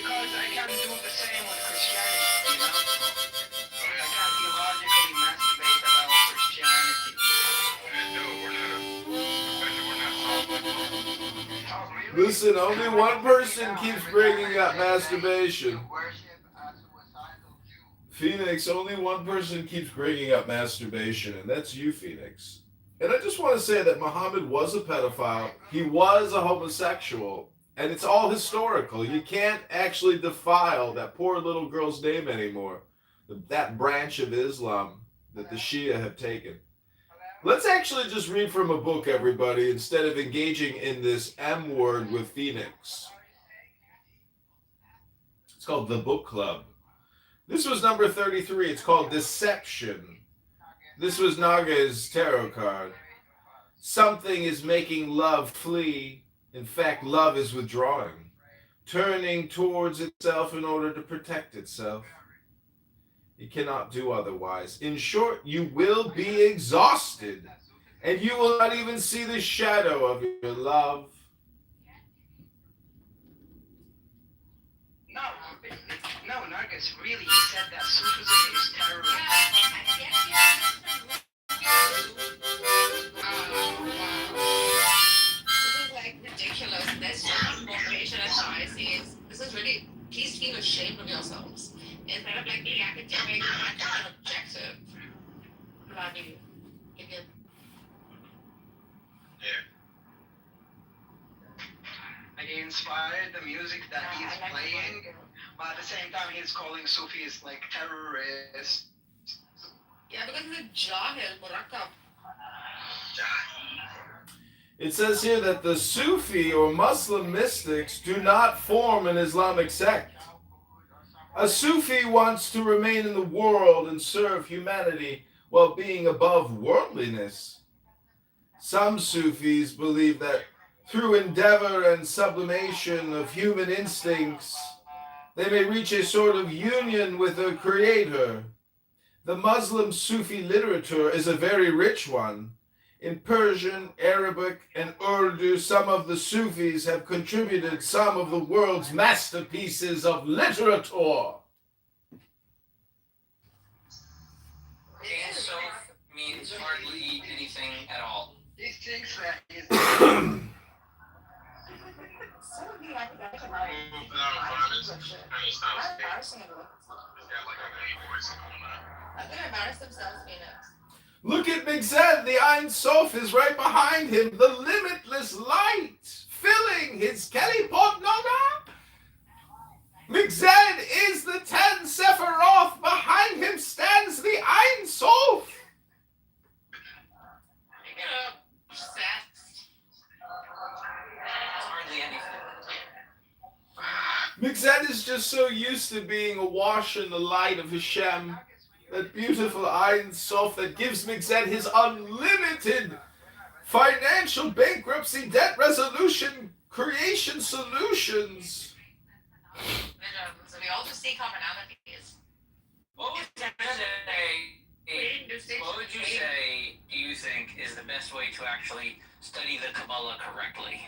because I can't do the same with Christianity, you know? I can't illogically masturbate about Christianity. No, we're not. Listen, only one person keeps bringing up masturbation. Phoenix, only one person keeps bringing up masturbation, and that's you, Phoenix. And I just want to say that Muhammad was a pedophile. He was a homosexual. And it's all historical. You can't actually defile that poor little girl's name anymore. That branch of Islam that the Shia have taken. Let's actually just read from a book, everybody, instead of engaging in this M word with Phoenix. It's called The Book Club. This was number 33. It's called Deception. This was Naga's tarot card. Something is making love flee. In fact, love is withdrawing, turning towards itself in order to protect itself. It cannot do otherwise. In short, you will be exhausted, and you will not even see the shadow of your love. No, Narcus, really, he said that Sufism is terrorism. Ridiculous. There's so much motivation and biases. This is really, please feel ashamed of yourselves. Instead of like being academic and objective. Bloody idiot. Like he inspired the music that he's playing, but at the same time he's calling Sufis like terrorists. Yeah, because he's a jahil, murakkab. It says here that the Sufi or Muslim mystics do not form an Islamic sect. A Sufi wants to remain in the world and serve humanity while being above worldliness. Some Sufis believe that through endeavor and sublimation of human instincts, they may reach a sort of union with their creator. The Muslim Sufi literature is a very rich one. In Persian, Arabic, and Urdu, some of the Sufis have contributed some of the world's masterpieces of literature. And so means hardly anything at all. He thinks that he's I think embarrass themselves, Phoenix. Look at Migzed, the Ein Sof is right behind him, the limitless light, filling his Kelly Pot Noga. Migzed is the 10 Sephiroth, behind him stands the Ein Sof. Sex. Hardly anything. Migzed is just so used to being awash in the light of Hashem, that beautiful Ein Sof that gives Migzed his unlimited financial bankruptcy, debt resolution, creation solutions. So we all just see commonalities. What would you say, do you think, is the best way to actually study the Kabbalah correctly?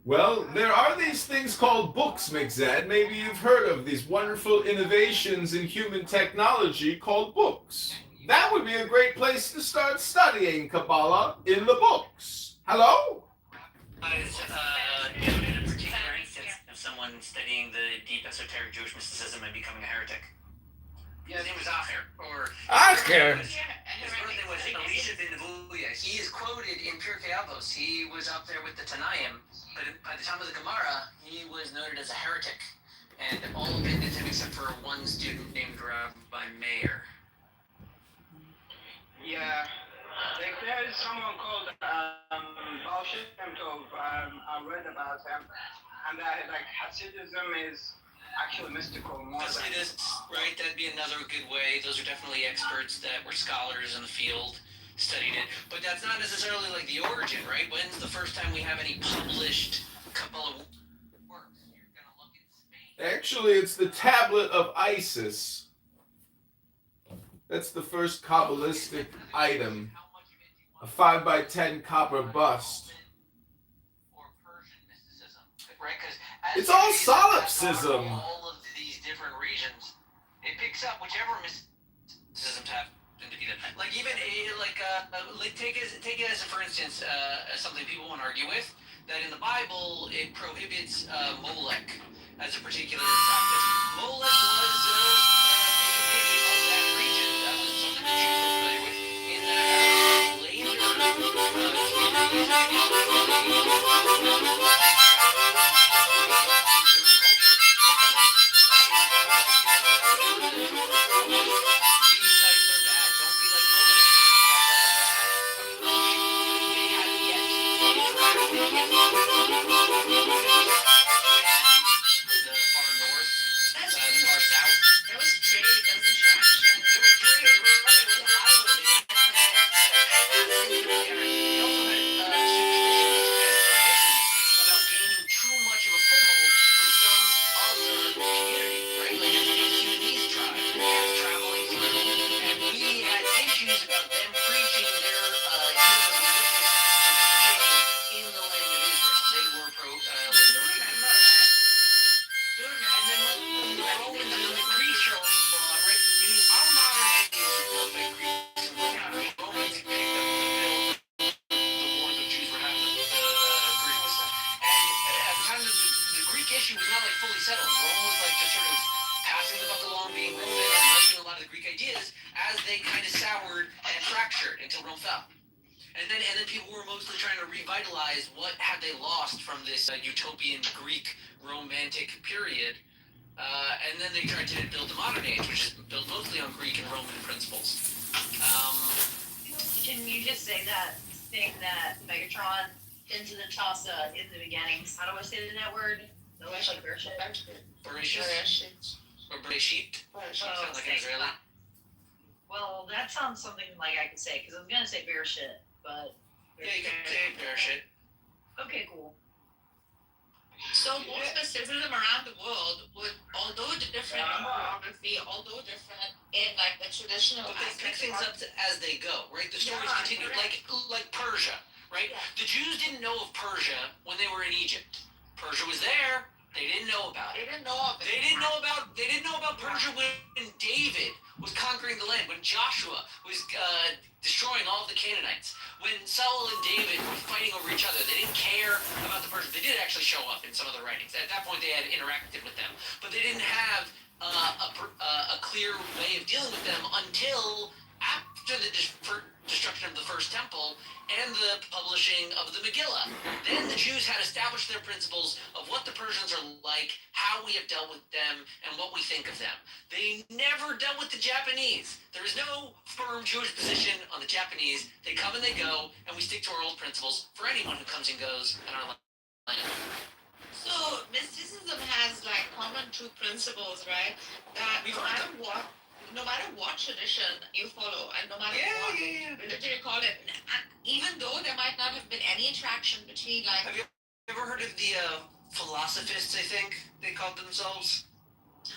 Well, there are these things called books, Migzed. Maybe you've heard of these wonderful innovations in human technology called books. That would be a great place to start studying Kabbalah in the books. Hello? In a particular instance of someone studying the deep esoteric Jewish mysticism and becoming a heretic. His name was Acher, or Acher. his birthday was Elisha ben Nevuya. He is quoted in Pirkei Avos. He was up there with the Tanaim, but by the time of the Gemara, he was noted as a heretic, and all abandoned him except for one student named Rabbi Meir. Yeah, like there's someone called Baal Shem Tov. I read about him, and that like Hasidism is actually mystical more than. Hasidus, right? That'd be another good way. Those are definitely experts that were scholars in the field, studied it. But that's not necessarily like the origin, right? When's the first time we have any published Kabbalah works? You're gonna look in Spain. Actually, it's the Tablet of Isis. That's the first Kabbalistic item. A 5x10 copper bust. Right, because It's all solipsism. all of these different regions, it picks up whichever mysticisms happen to be there. Like even like take it as for instance something people won't argue with, that in the Bible it prohibits Molech as a particular practice. Molech was of that region. That was something that you were familiar with. In that There was trade, there was interaction. Until Rome fell. And then people were mostly trying to revitalize what had they lost from this utopian Greek romantic period. And then they tried to build the modern age, which is built mostly on Greek and Roman principles. Can you just say that thing that Megatron into the Chasa in the beginning? How do I say that word? No, it's like Bereshit. Bereshit. Or Bereshit. Sounds like an Israeli. Well, that sounds something like I could say, because I was going to say Bereshit, but. Yeah, you can say Bereshit. Okay, cool. So most mysticism around the world would, although different in choreography, although different in like the traditional. But they pick things up as they go, right? The stories continue, like Persia, right? Yeah. The Jews didn't know of Persia when they were in Egypt. Persia was there. They didn't know about it. They didn't know of it. They didn't know about Persia when David was conquering the land, when Joshua was destroying all of the Canaanites, when Saul and David were fighting over each other. They didn't care about the Persians. They did actually show up in some of the writings. At that point, they had interacted with them, but they didn't have a clear way of dealing with them until after the destruction of the first temple and the publishing of the Megillah. Then the Jews had established their principles of what the Persians are like, how we have dealt with them, and what we think of them. They never dealt with the Japanese. There is no firm Jewish position on the Japanese. They come and they go, and we stick to our old principles for anyone who comes and goes in our land. So mysticism has like common two principles, right? That no matter what tradition you follow, and no matter what religion you call it, and even though there might not have been any interaction between like. Have you ever heard of the philosophists? I think they called themselves.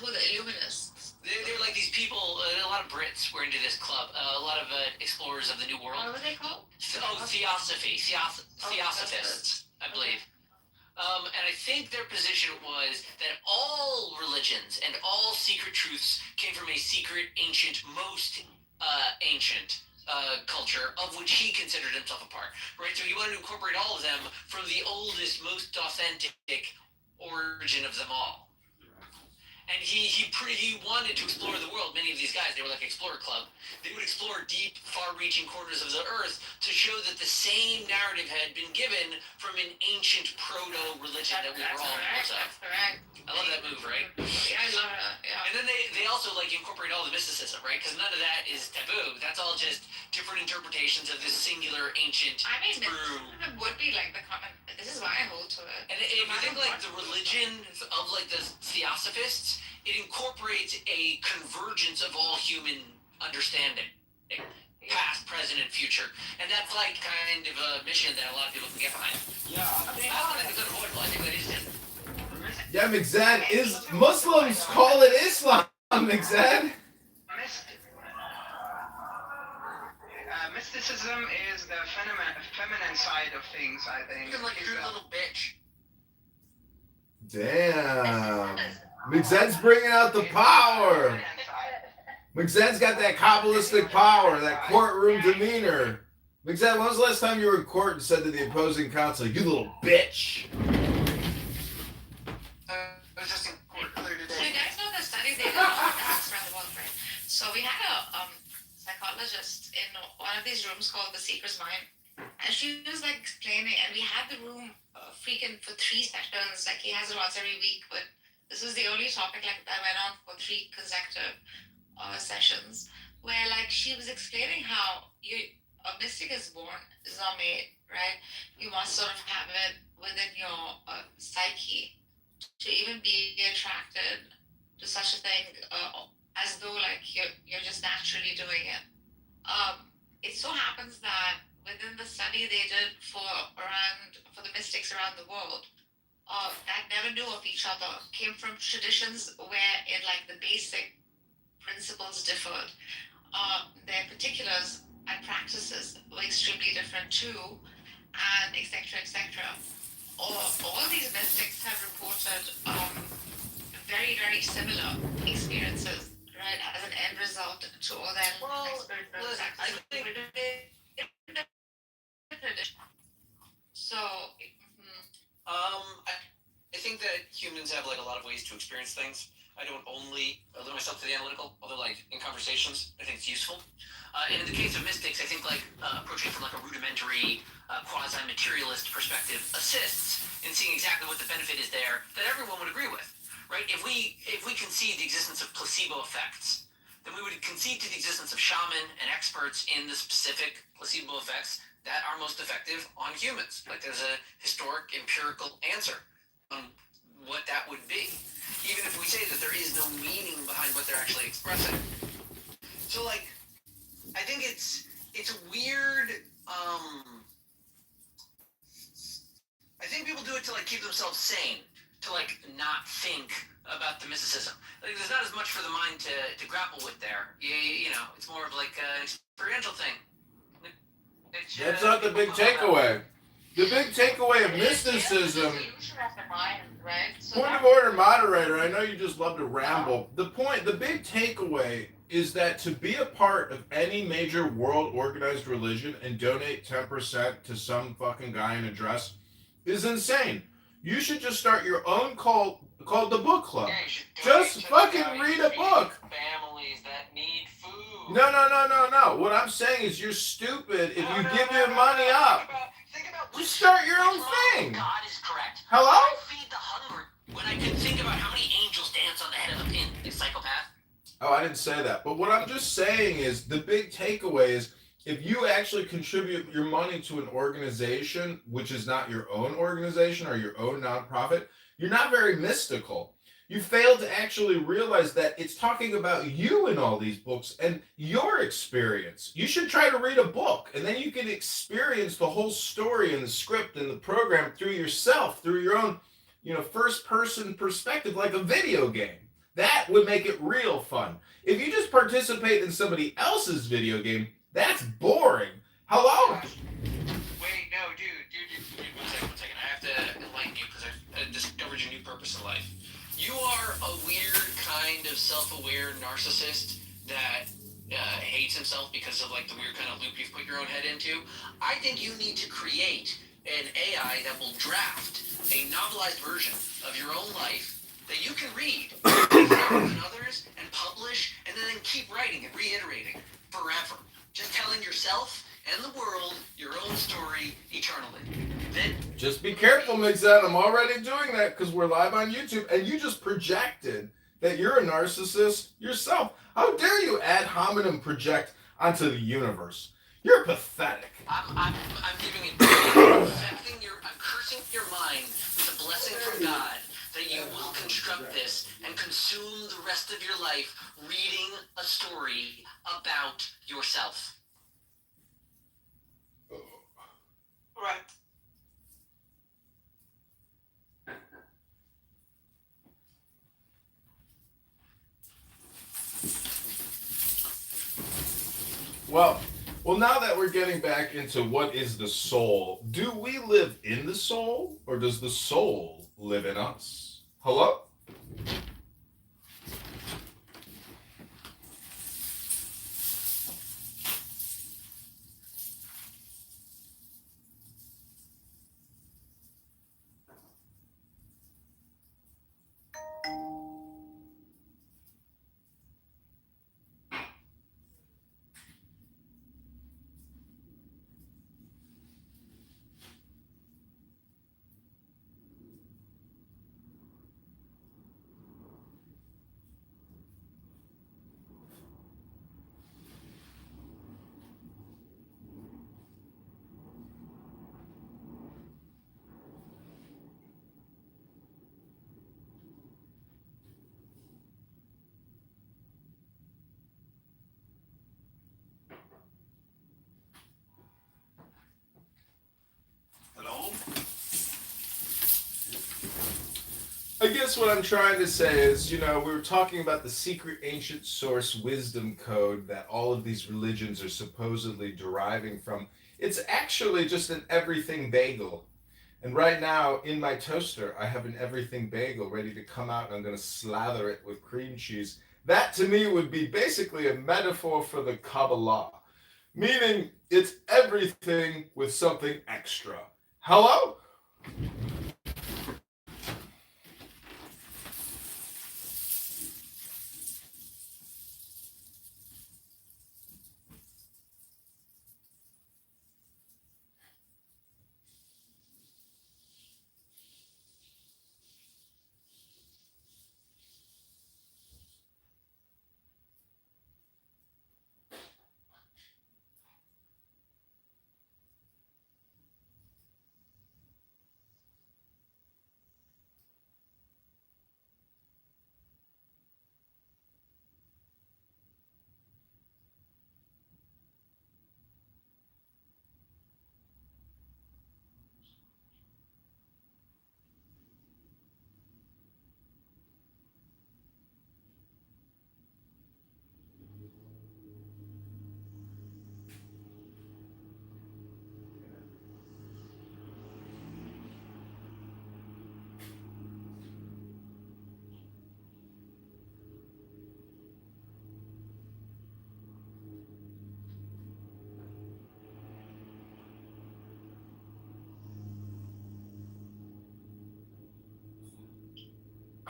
Who, the Illuminists? They're like these people. A lot of Brits were into this club. A lot of explorers of the New World. What were they called? Theosophists, I believe. And I think their position was that all religions and all secret truths came from a secret, ancient, most ancient culture of which he considered himself a part. Right? So he wanted to incorporate all of them from the oldest, most authentic origin of them all. And he wanted to explore the world. Many of these guys, they were like Explorer Club. They would explore deep, far-reaching corners of the Earth to show that the same narrative had been given from an ancient proto-religion that we were all members of. Correct. I love that move, right? Yeah, I love it. Yeah. And then they also like incorporate all the mysticism, right? Because none of that is taboo. That's all just different interpretations of this singular ancient I mean, true. it would be like the common. This is why I hold to it. And if you think like the religion of like the Theosophists, it incorporates a convergence of all human understanding, past, present, and future. And that's like kind of a mission that a lot of people can get behind. Yeah. I mean, I don't think it's unavoidable. I think that is it. Yeah, Mixad, is Muslims call it Islam, Mixad? Mysticism is the feminine side of things, I think. Even like a true little bitch. Damn. Mixad's bringing out the power. Mixad's got that Kabbalistic power, that courtroom demeanor. Mixad, when was the last time you were in court and said to the opposing counsel, "You little bitch"? I was just in court earlier So today. you guys know the studies they did on this around the world, right? So we had a psychologist in one of these rooms called The Seeker's Mind, and she was like explaining, and we had the room freaking for 3 sessions. Like he has it once every week, but this was the only topic like that went on for 3 consecutive sessions, where like she was explaining how a mystic is born, is not made, right? You must sort of have it within your psyche to even be attracted to such a thing, as though like you're just naturally doing it. It so happens that within the study they did for the mystics around the world, that never knew of each other, came from traditions where in like the basic principles differed. Their particulars and practices were extremely different too, and etc. All these mystics have reported very, very similar experiences, right, as an end result to all their spiritual practices. So, I think that humans have like a lot of ways to experience things. I don't only limit myself to the analytical, although like in conversations, I think it's useful. And in the case of mystics, I think like approaching from like a rudimentary, quasi-materialist perspective assists in seeing exactly what the benefit is there that everyone would agree with, right? If we concede the existence of placebo effects, then we would concede to the existence of shaman and experts in the specific placebo effects that are most effective on humans. Like there's a historic empirical answer on what that would be, even if we say that there is no meaning behind what they're actually expressing. So like, I think it's weird. I think people do it to like keep themselves sane, to like not think about the mysticism. Like there's not as much for the mind to grapple with there. You know, it's more of like an experiential thing. That's not the big takeaway. The big takeaway of mysticism. Point of order, moderator. I know you just love to ramble. The big takeaway is that to be a part of any major world organized religion and donate 10% to some fucking guy in a dress is insane. You should just start your own cult called the Book Club. Yeah, you should Just fucking read a book. Families that need food. No. What I'm saying is you're stupid if you give your money up. Think about Just start your own thing. God is correct. Hello? I feed the hungry when I can think about how many angels dance on the head of a pin. You psychopath. Oh, I didn't say that. But what I'm just saying is the big takeaway is if you actually contribute your money to an organization, which is not your own organization or your own nonprofit, you're not very mystical. You fail to actually realize that it's talking about you in all these books and your experience. You should try to read a book, and then you can experience the whole story and the script and the program through yourself, through your own, first-person perspective, like a video game. That would make it real fun. If you just participate in somebody else's video game, that's boring. Hello? Wait, no, dude, one second. I have to enlighten you because I've discovered your new purpose in life. You are a weird kind of self-aware narcissist that hates himself because of like the weird kind of loop you've put your own head into. I think you need to create an AI that will draft a novelized version of your own life that you can read, and others, and publish, and then keep writing and reiterating forever. Just telling yourself and the world your own story eternally. Then just be careful, Mixed. I'm already doing that because we're live on YouTube, and you just projected that you're a narcissist yourself. How dare you ad hominem project onto the universe? You're pathetic. I'm giving it. I'm cursing your mind with a blessing from God that you will construct this and consume the rest of your life reading a story about yourself. Right. Well, now that we're getting back into what is the soul, do we live in the soul, or does the soul live in us? Hello? Hello? I guess what I'm trying to say is, we were talking about the secret ancient source wisdom code that all of these religions are supposedly deriving from. It's actually just an everything bagel. And right now, in my toaster, I have an everything bagel ready to come out, and I'm going to slather it with cream cheese. That, to me, would be basically a metaphor for the Kabbalah, meaning it's everything with something extra. Hello?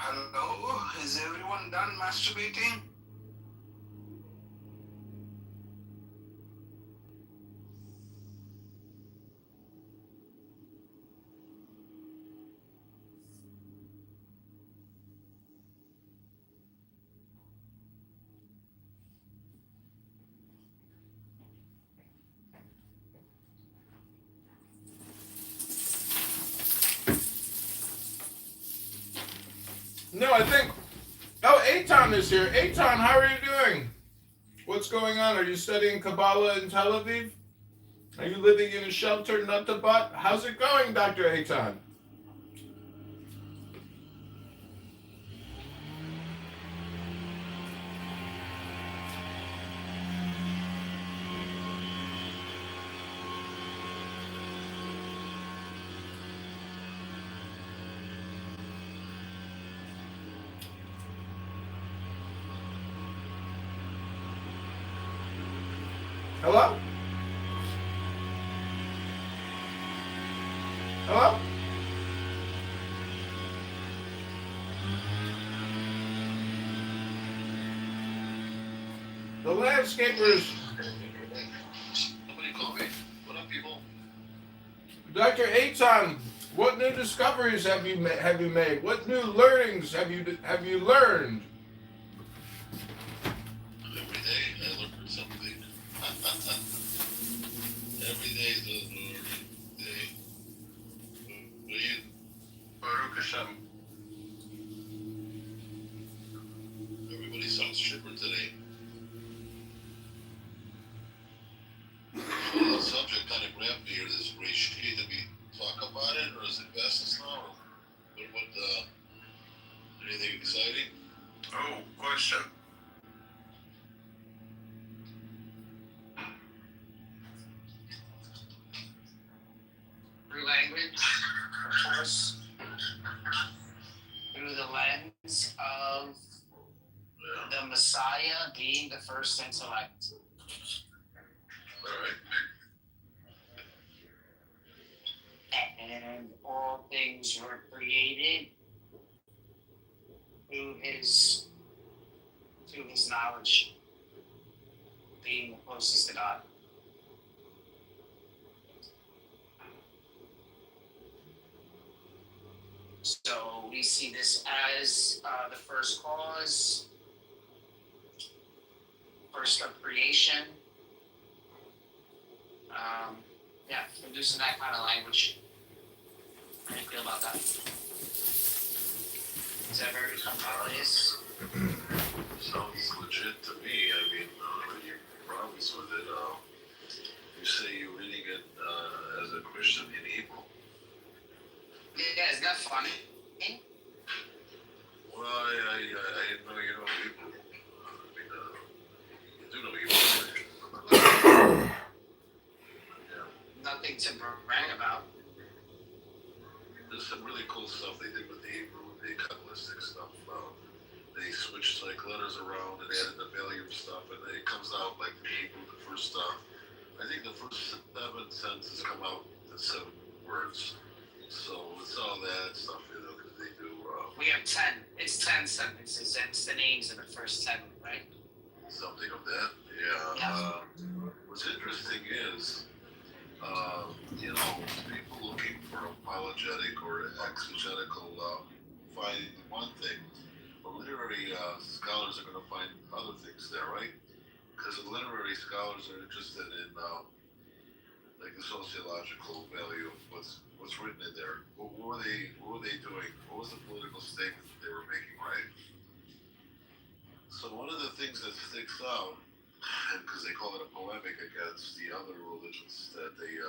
Hello? Is everyone done masturbating? No, I think. Oh, Eitan is here. Eitan, how are you doing? What's going on? Are you studying Kabbalah in Tel Aviv? Are you living in a shelter, nut to butt? How's it going, Dr. Eitan? Hello? Hello? The landscapers. Somebody call me. What up, people? Dr. Aton, what new discoveries have you made? What new learnings have you learned? Every day I learn something. Every day is a learning day. What are you? Baruch Hashem. Everybody sounds chipper today. The subject kind of grabbed me here. This great shit. Did we talk about it, or is it fastest now? Or what? Anything exciting? Oh, question. Through language, of course, through the lens of the Messiah being the first intellect. All right. And all things were created through his knowledge, being the closest to God. So we see this as the first cause, first of creation. Yeah, we're using that kind of language. How do you feel about that? Is that very complex? Sounds legit to me. I mean, you promise with it. You say you're reading it as a Christian in Hebrew. Yeah, isn't that funny? Well, I didn't know you know Hebrew. I mean, you do know Hebrew. Yeah. Nothing to brag about. There's some really cool stuff they did with the Hebrew, the Kabbalistic stuff. They switched like letters around and added the Valium stuff, and it comes out like the Hebrew, the first stuff. I think the first 7 sentences come out in 7 words. So it's all that stuff, you know, because they do. We have 10. It's 10 sentences, and it's the names in the first 10, right? Something of that, yeah. What's interesting is, you know, people looking for apologetic or exegetical find one thing, but literary scholars are going to find other things there, right? Because the literary scholars are interested in like the sociological value of what's written in there. What were they doing? What was the political statement that they were making, right? So one of the things that sticks out, and because they call it a polemic against the other religions that they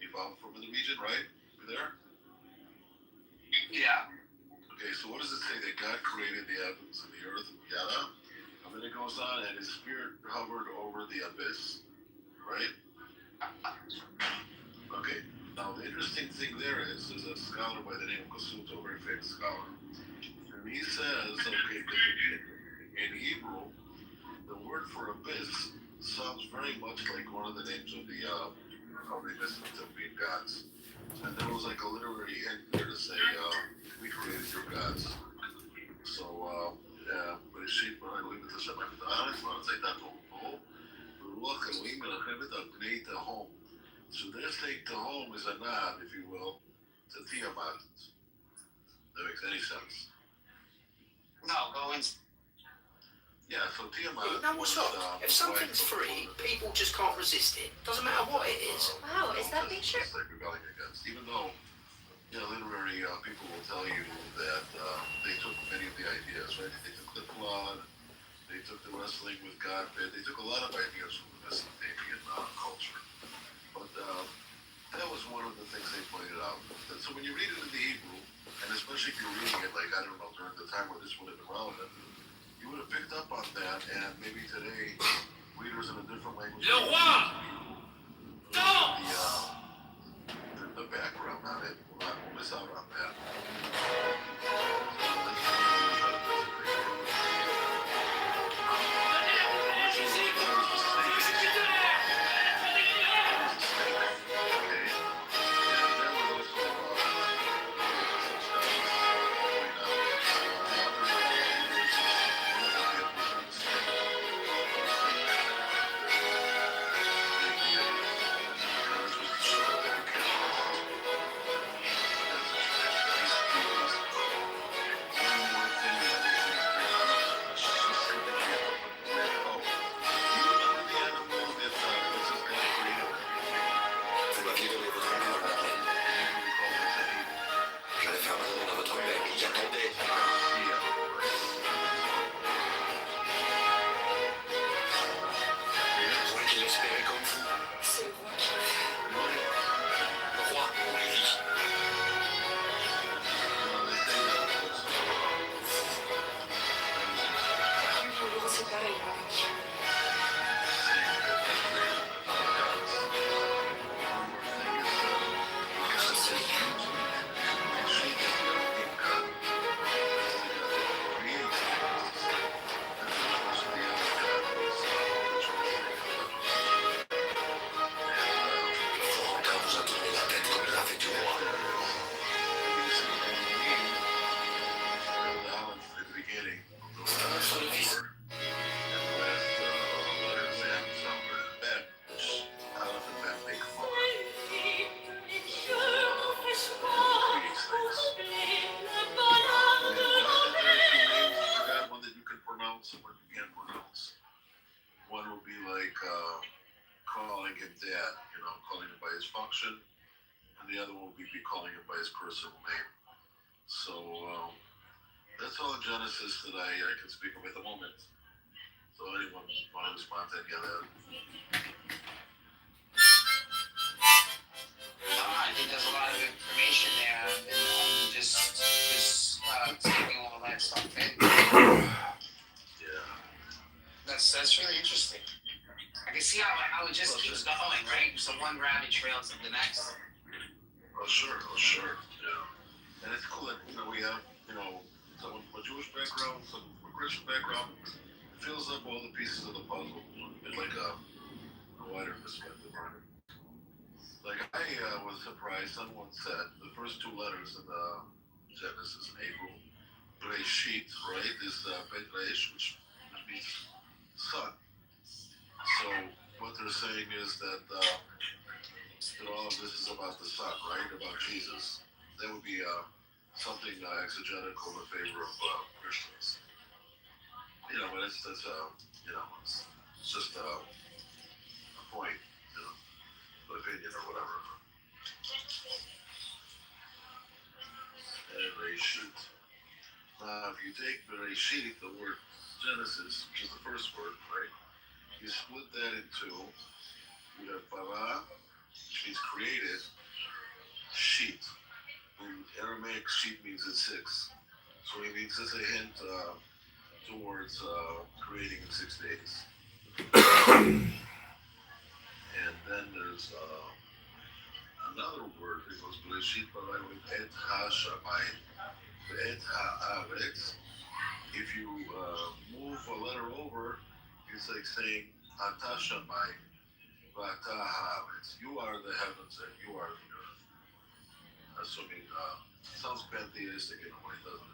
evolved from in the region, right? You there? Yeah. Okay, so what does it say? That God created the heavens and the earth and yada? And then it goes on, and his spirit hovered over the abyss, right? Okay, now the interesting thing there is, there's a scholar by the name of Kasuto, a very famous scholar, and he says, okay, in Hebrew, the word for abyss sounds very much like one of the names of the Mesopotamian gods. And there was like a literary hint there to say, we created your gods. So, בראשית ברא אלוהים את השמיים ואת הארץ, והארץ הייתה תוהו, ורוח אלוהים מרחבת על פני תהום. So they're saying Tehom is a nod, if you will, to Tiamat. That makes any sense? No, go in. Yeah, so Tiamat. Now what's up? If something's free, people just can't resist it. Doesn't matter what it is. Wow, is that picture? Like rebelling against, even though, you know, literary people will tell you that they took many of the ideas, right? They took the flood, they took the wrestling with God, they took a lot of ideas from the Mesopotamian culture. But that was one of the things they pointed out. So when you read it in the Hebrew, and especially if you're reading it, like, I don't know, during the time where this would have been relevant, you would have picked up on that, and maybe today, readers in a different language. The background on it will not miss out on that. instruction, and the other one will be calling him by his personal name. So that's all in Genesis that I can speak of at the moment. So anyone want to respond to any of that? I think there's a lot of information there, and I'm just taking all that stuff in. Yeah. That's really interesting. I can see how it just keeps going, right? So one rabbit trail to the next. Oh sure, yeah. And it's cool that we have someone from a Jewish background, some from a Christian background. It fills up all the pieces of the puzzle in like a wider perspective. Like I was surprised. Someone said the first two letters in the Genesis in Hebrew, Bereshit, right, is Bet Resh, which means sun. So what they're saying is that all of this is about the Son, right? About Jesus. That would be something exegetical in favor of Christians. But it's just a point, an opinion or whatever. Bereshit. Now, if you take Bereshit, the word Genesis, which is the first word, right? You split that in two. You have bara, which means created. Sheet. In Aramaic, sheet means it's six. So it means it's a hint towards creating in 6 days. And then there's another word that goes Bereshit bara with et ha-shamayim, et ha-aretz. If you move a letter over, it's like saying ata shamayim v'ata haaretz. You are the heavens and you are the earth. Assuming sounds pantheistic in a way, doesn't it?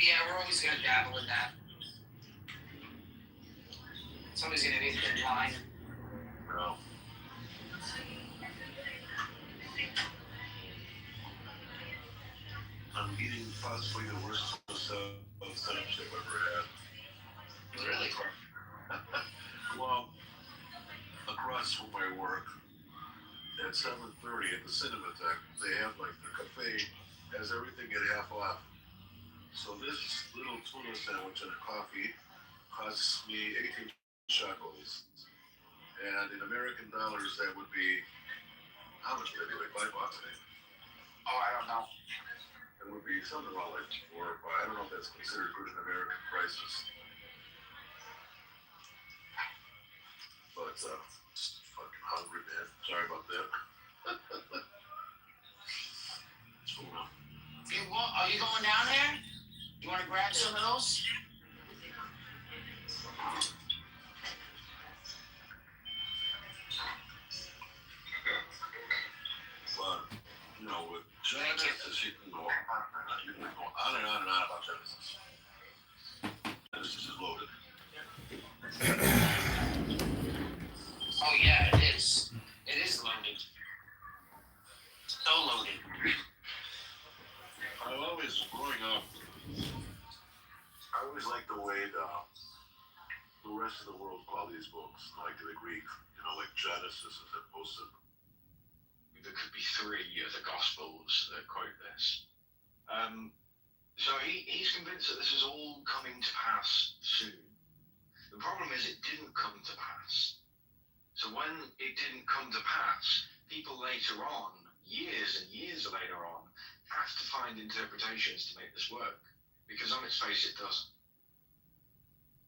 Yeah, we're always gonna dabble in that. Somebody's gonna be in line. No. I'm eating possibly the worst sandwich I've ever had. Really? Well, across from my work, at 7:30 at the Cinematheque, they have like the cafe has everything at half off. So this little tuna sandwich and a coffee costs me 18 shekels. And in American dollars, that would be, how much would that be, like $5, I think? Oh, I don't know. It would be something around like 4 or 5. I don't know if that's considered good in American prices. But, just fucking hungry, man. Sorry about that. Are you going down there? You want to grab some of those? But, with Genesis, you can go on and on and on about Genesis. Genesis is loaded. Oh yeah, it is. It is loaded. So loaded. Growing up, I always liked the way the rest of the world called these books, like the Greek, like Genesis as opposed to. There could be 3 of the Gospels that quote this. So he's convinced that this is all coming to pass soon. The problem is it didn't come to pass. So when it didn't come to pass, people later on, years and years later on, have to find interpretations to make this work. Because on its face, it doesn't.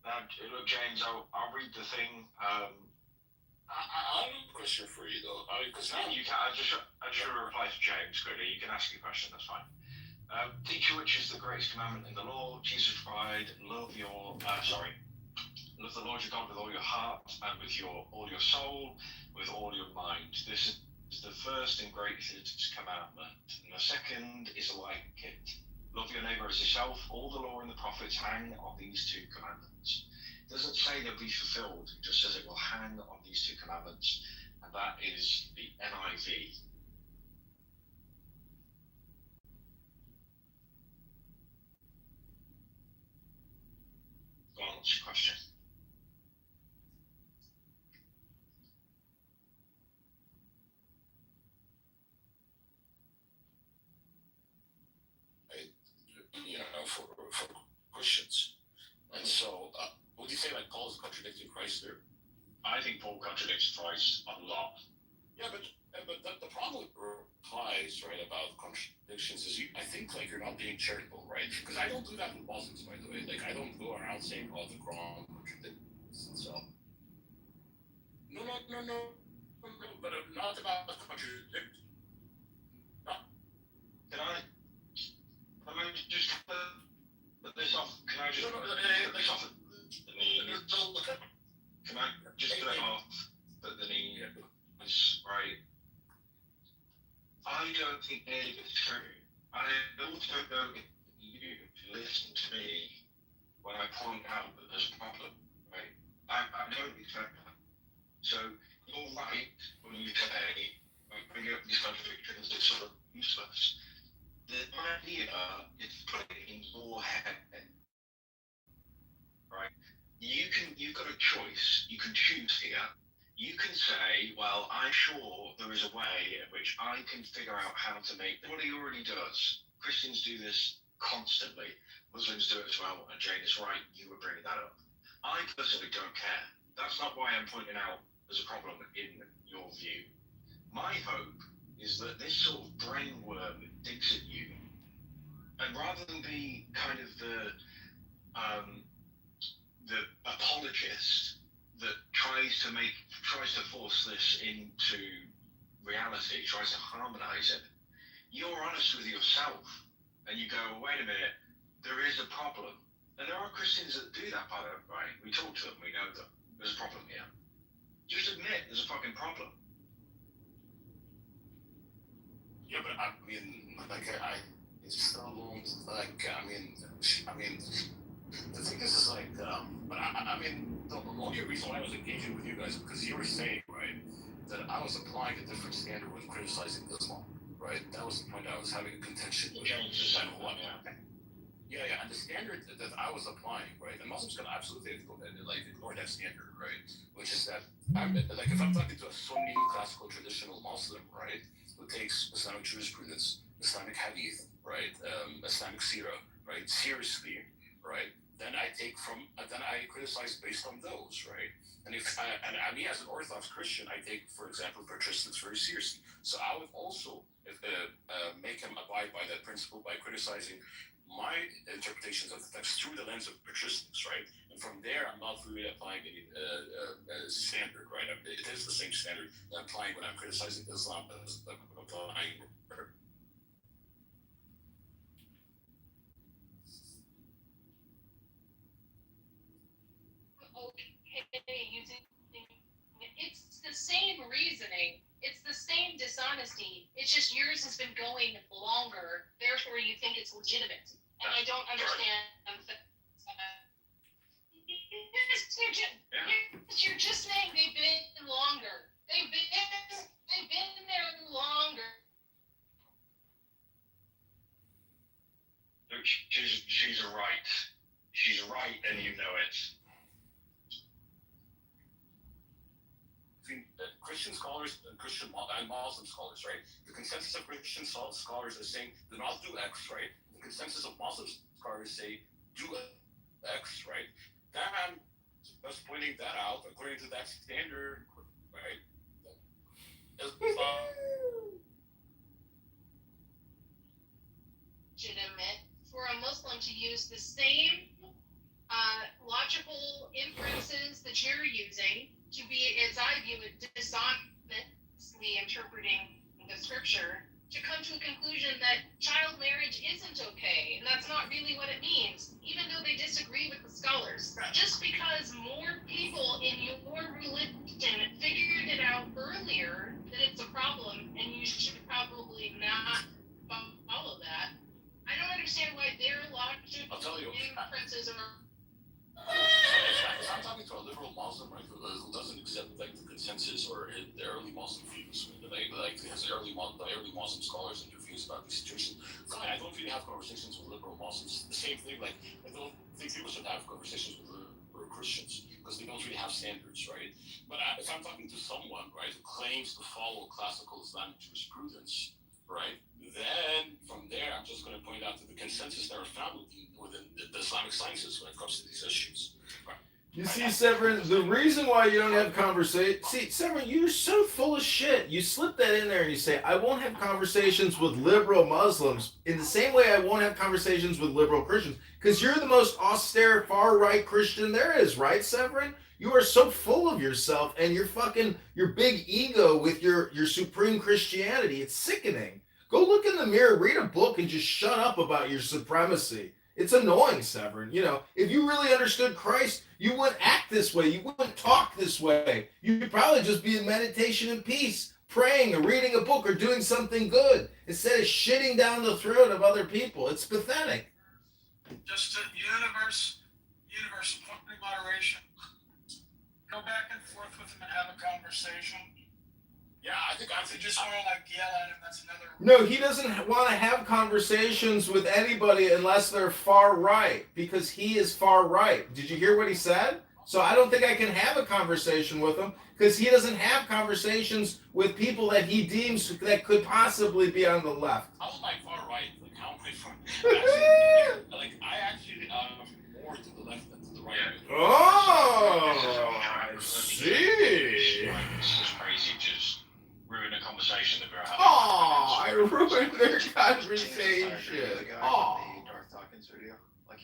Now, look, James, I'll read the thing. I have a question for you, though. Because you can. I just want to reply to James quickly. You can ask your question. That's fine. Teacher, which is the greatest commandment in the law? Jesus replied, love the Lord your God with all your heart and with all your soul, with all your mind. This is the first and greatest commandment. And the second is like it. Love your neighbor as yourself. All the law and the prophets hang on these 2 commandments. It doesn't say they'll be fulfilled. It just says it will hang on these 2 commandments. And that is the NIV. What's your question? For Christians. And so, would you say like Paul's contradicting Christ there? I think Paul contradicts Christ a lot. Yeah, but the problem with replies, right, about contradictions is I think like you're not being charitable, right? Because I don't do that with Muslims, by the way. Like I don't go around saying, "Oh, the Quran contradicts itself." No, but not about contradict. Can I just put this off? Can I just put this off at the knees? Can I just put it off at the knees? Right. I don't think any of it's true. I also don't get you to listen to me when I point out that there's a problem, right? I don't expect that. So you're right when you say, bring up these contradictions, it's sort of useless. The idea is put it in your head, right? You've got a choice. You can choose here. You can say, well, I'm sure there is a way in which I can figure out how to make. What he already does. Christians do this constantly. Muslims do it as well. And Jane is right. You were bringing that up. I personally don't care. That's not why I'm pointing out there's a problem in your view. My hope is that this sort of brainworm digs at you, and rather than be kind of the apologist that tries to force this into reality, tries to harmonize it, you're honest with yourself and you go, wait a minute, there is a problem. And there are Christians that do that, by the way. We talk to them, we know them. There's a problem here. Just admit there's a fucking problem. Yeah, but I mean, like I still don't like. I mean, the thing is like, but I mean, the only reason why I was engaging with you guys because you were saying, right, that I was applying a different standard when criticizing Islam, right? That was the point I was having a contention with. Yeah, and the standard that I was applying, right, and Muslims can absolutely ignore that standard, right, which is that if I'm talking to a Sunni classical traditional Muslim, right, who takes Islamic jurisprudence, Islamic hadith, right, Islamic seerah, right, seriously, right, then I criticize based on those, right, and me as an Orthodox Christian, I take, for example, patristics very seriously. So I would also make him abide by that principle by criticizing my interpretations of the text through the lens of patristics, right? And from there, I'm not really applying any standard, right? It is the same standard that I'm applying when I'm criticizing Islam as applying. Okay, it's the same reasoning. It's the same dishonesty. It's just yours has been going longer. Therefore, you think it's legitimate. And I don't understand that. You're just saying they've been longer. They've been there longer. Look, she's right. She's right, and you know it. Christian scholars and Muslim scholars, right? The consensus of Christian scholars is saying do not do X, right? The consensus of Muslim scholars say do X, right? Then I'm just pointing that out according to that standard, right? Legitimate for a Muslim to use the same logical inferences that you're using to be, as I view it, dishonestly interpreting the scripture to come to a conclusion that child marriage isn't okay, and that's not really what it means, even though they disagree with the scholars. Just because more people in your religion figured it out earlier that it's a problem, and you should probably not follow that, I don't understand why their logical inferences are. I'm talking to a liberal Muslim, right, who doesn't accept like the consensus or the early Muslim views, like has the early Muslim scholars and their views about the situation. Fine, I don't really have conversations with liberal Muslims. The same thing, like I don't think people should have conversations with liberal liberal Christians because they don't really have standards, right? But if I'm talking to someone, right, who claims to follow classical Islamic jurisprudence, right, then from there I'm just going to point out to the consensus that are found within the Islamic sciences when it comes to these issues. Right? You see, Severin, the reason why you don't have conversation. See, Severin, you're so full of shit. You slip that in there and you say, I won't have conversations with liberal Muslims in the same way I won't have conversations with liberal Christians. Because you're the most austere, far right Christian there is, right, Severin? You are so full of yourself and your big ego with your supreme Christianity. It's sickening. Go look in the mirror, read a book, and just shut up about your supremacy. It's annoying, Severin. You know, if you really understood Christ, you wouldn't act this way. You wouldn't talk this way. You'd probably just be in meditation and peace, praying or reading a book or doing something good instead of shitting down the throat of other people. It's pathetic. Just a universe, complete moderation. Go back and forth with him and have a conversation. Yeah, I think If you just want to like yell at him, that's another. No, he doesn't want to have conversations with anybody unless they're far right, because he is far right. Did you hear what he said? So I don't think I can have a conversation with him because he doesn't have conversations with people that he deems that could possibly be on the left. How am I far right? Like, how am I far? Actually, like, I actually more to the left than to the right. Oh, I see. It's just crazy. Just ruin a conversation that we're having. Oh, I ruined their conversation. Oh. The Darth Dawkins video, like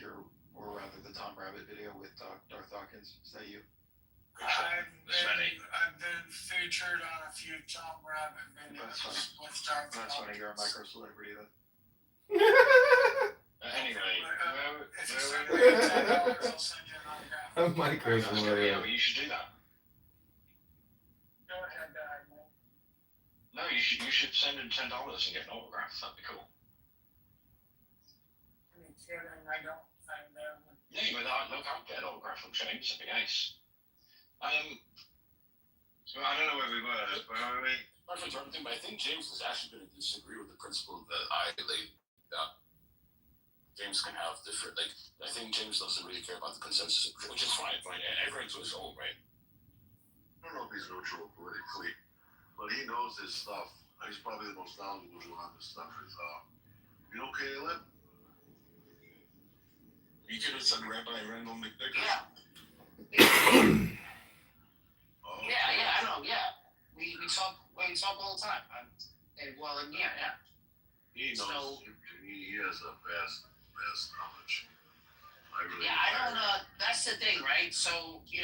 or rather the Tom Rabbit video with Darth Dawkins. Is that you? I've been featured on a few Tom Rabbit videos with Darth That's Dawkins. funny. You're a micro celebrity then. Anyway, If you send me $10, I'll send you an autograph. A micro celebrity. you should do that. Go ahead, guy. No, you should send him $10 and get an autograph. That'd be cool. Are you kidding? I don't think that would. Yeah, but look, I'll get an autograph from James. That'd be nice. So I don't know where we were, but I mean, But I think James is actually going to disagree with the principle that I laid down. James can have different, like, I think James doesn't really care about the consensus, which is fine. Everyone to his own, right? I don't know if he's neutral politically, but he knows his stuff. He's probably the most knowledgeable on this stuff. You know Caleb? You could have said Rabbi Randall McDicker. Yeah. Oh, Yeah, I know. Yeah, we talk all the time. Yeah. He knows. He has a vast knowledge. Yeah, I don't. That's the thing, right? So when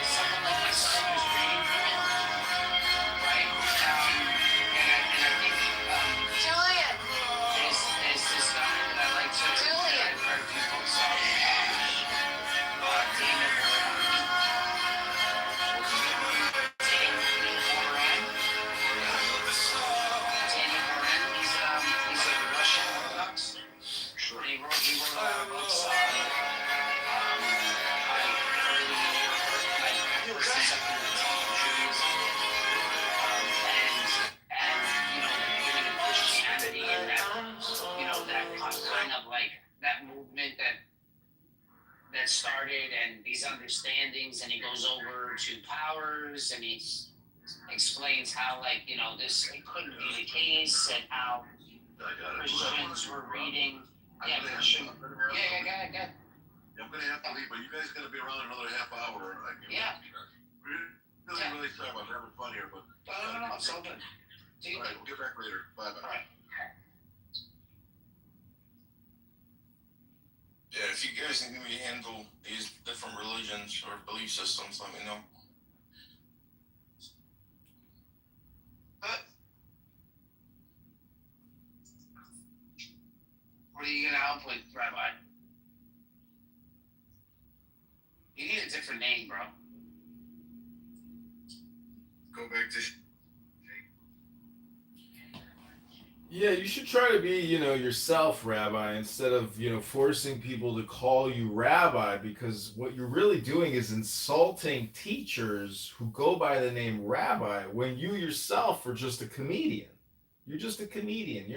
someone like my son was reading from it, right? And I think Julian. there's this guy that I like to. Julian. I've heard people say, David Moran. He's a Russian Orthodox. Sure. And he wrote a lot of books. Christianity and that kind of like that movement that started and these understandings, and he goes over to powers and he explains how this it couldn't be the case and how Christians were reading. Yeah, Christian. Yeah, go ahead. I'm gonna have to leave, but you guys gotta be around another half hour. Yeah. We're really sorry about having fun here, but. No, it's all good. All right, we'll get back later. Bye. All right. Yeah, if you guys need me to handle these different religions or belief systems, let me know. What are you gonna help with, Rabbi? You need a different name, bro. Go back to. Yeah, you should try to be, yourself, Rabbi, instead of, forcing people to call you Rabbi, because what you're really doing is insulting teachers who go by the name Rabbi when you yourself are just a comedian. You're just a comedian.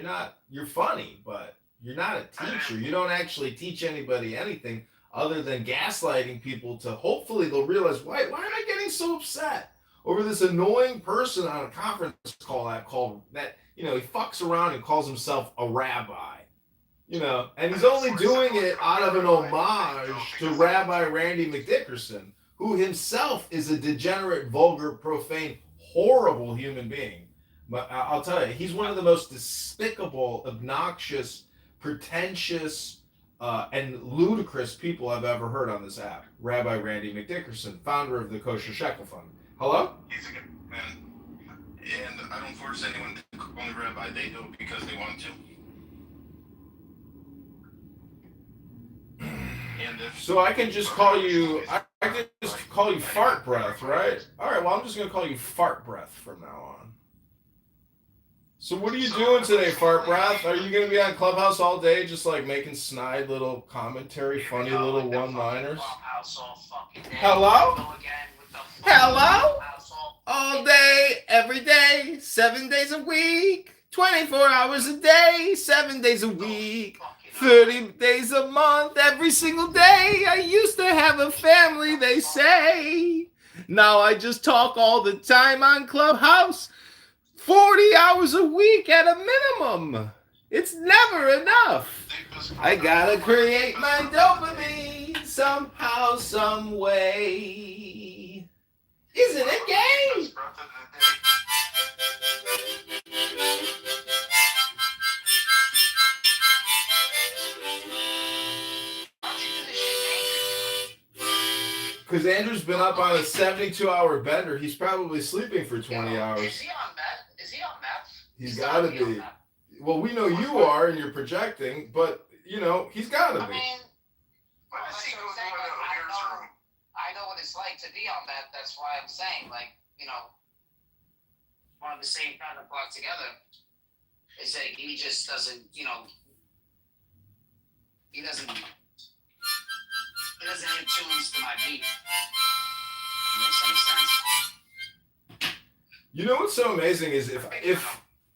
You're funny, but you're not a teacher. You don't actually teach anybody anything other than gaslighting people to hopefully they'll realize, why am I getting so upset over this annoying person on a conference call that he fucks around and calls himself a rabbi. And he's only doing it out of an homage to Rabbi Randy McDickerson, who himself is a degenerate, vulgar, profane, horrible human being. But I'll tell you, he's one of the most despicable, obnoxious, pretentious, and ludicrous people I've ever heard on this app. Rabbi Randy McDickerson, founder of the Kosher Shekel Fund. Hello? He's a good man. And I don't force anyone to call me rabbi. They do it because they want to. So I can just call you, I can just call you Fart Breath, right? All right, well, I'm just going to call you Fart Breath from now on. So what are you doing today, Fart Breath? Are you going to be on Clubhouse all day just like making snide little commentary, funny little one-liners? Hello? Hello? All day, every day, 7 days a week, 24 hours a day, 7 days a week, 30 days a month, every single day. I used to have a family, they say. Now I just talk all the time on Clubhouse, 40 hours a week at a minimum. It's never enough. I gotta create my dopamine somehow, some way. Isn't it gay? Because Andrew's been up on a 72-hour bender. He's probably sleeping for 20 hours. Is he on meth? Is he on meth? He's got to be. Well, we know you are, and you're projecting, but, he's got to be. I know what it's like to be on that. That's why I'm saying, one of the same kind of plot together is that he just doesn't, he doesn't hit tunes to my beat. Makes any sense. You know what's so amazing is if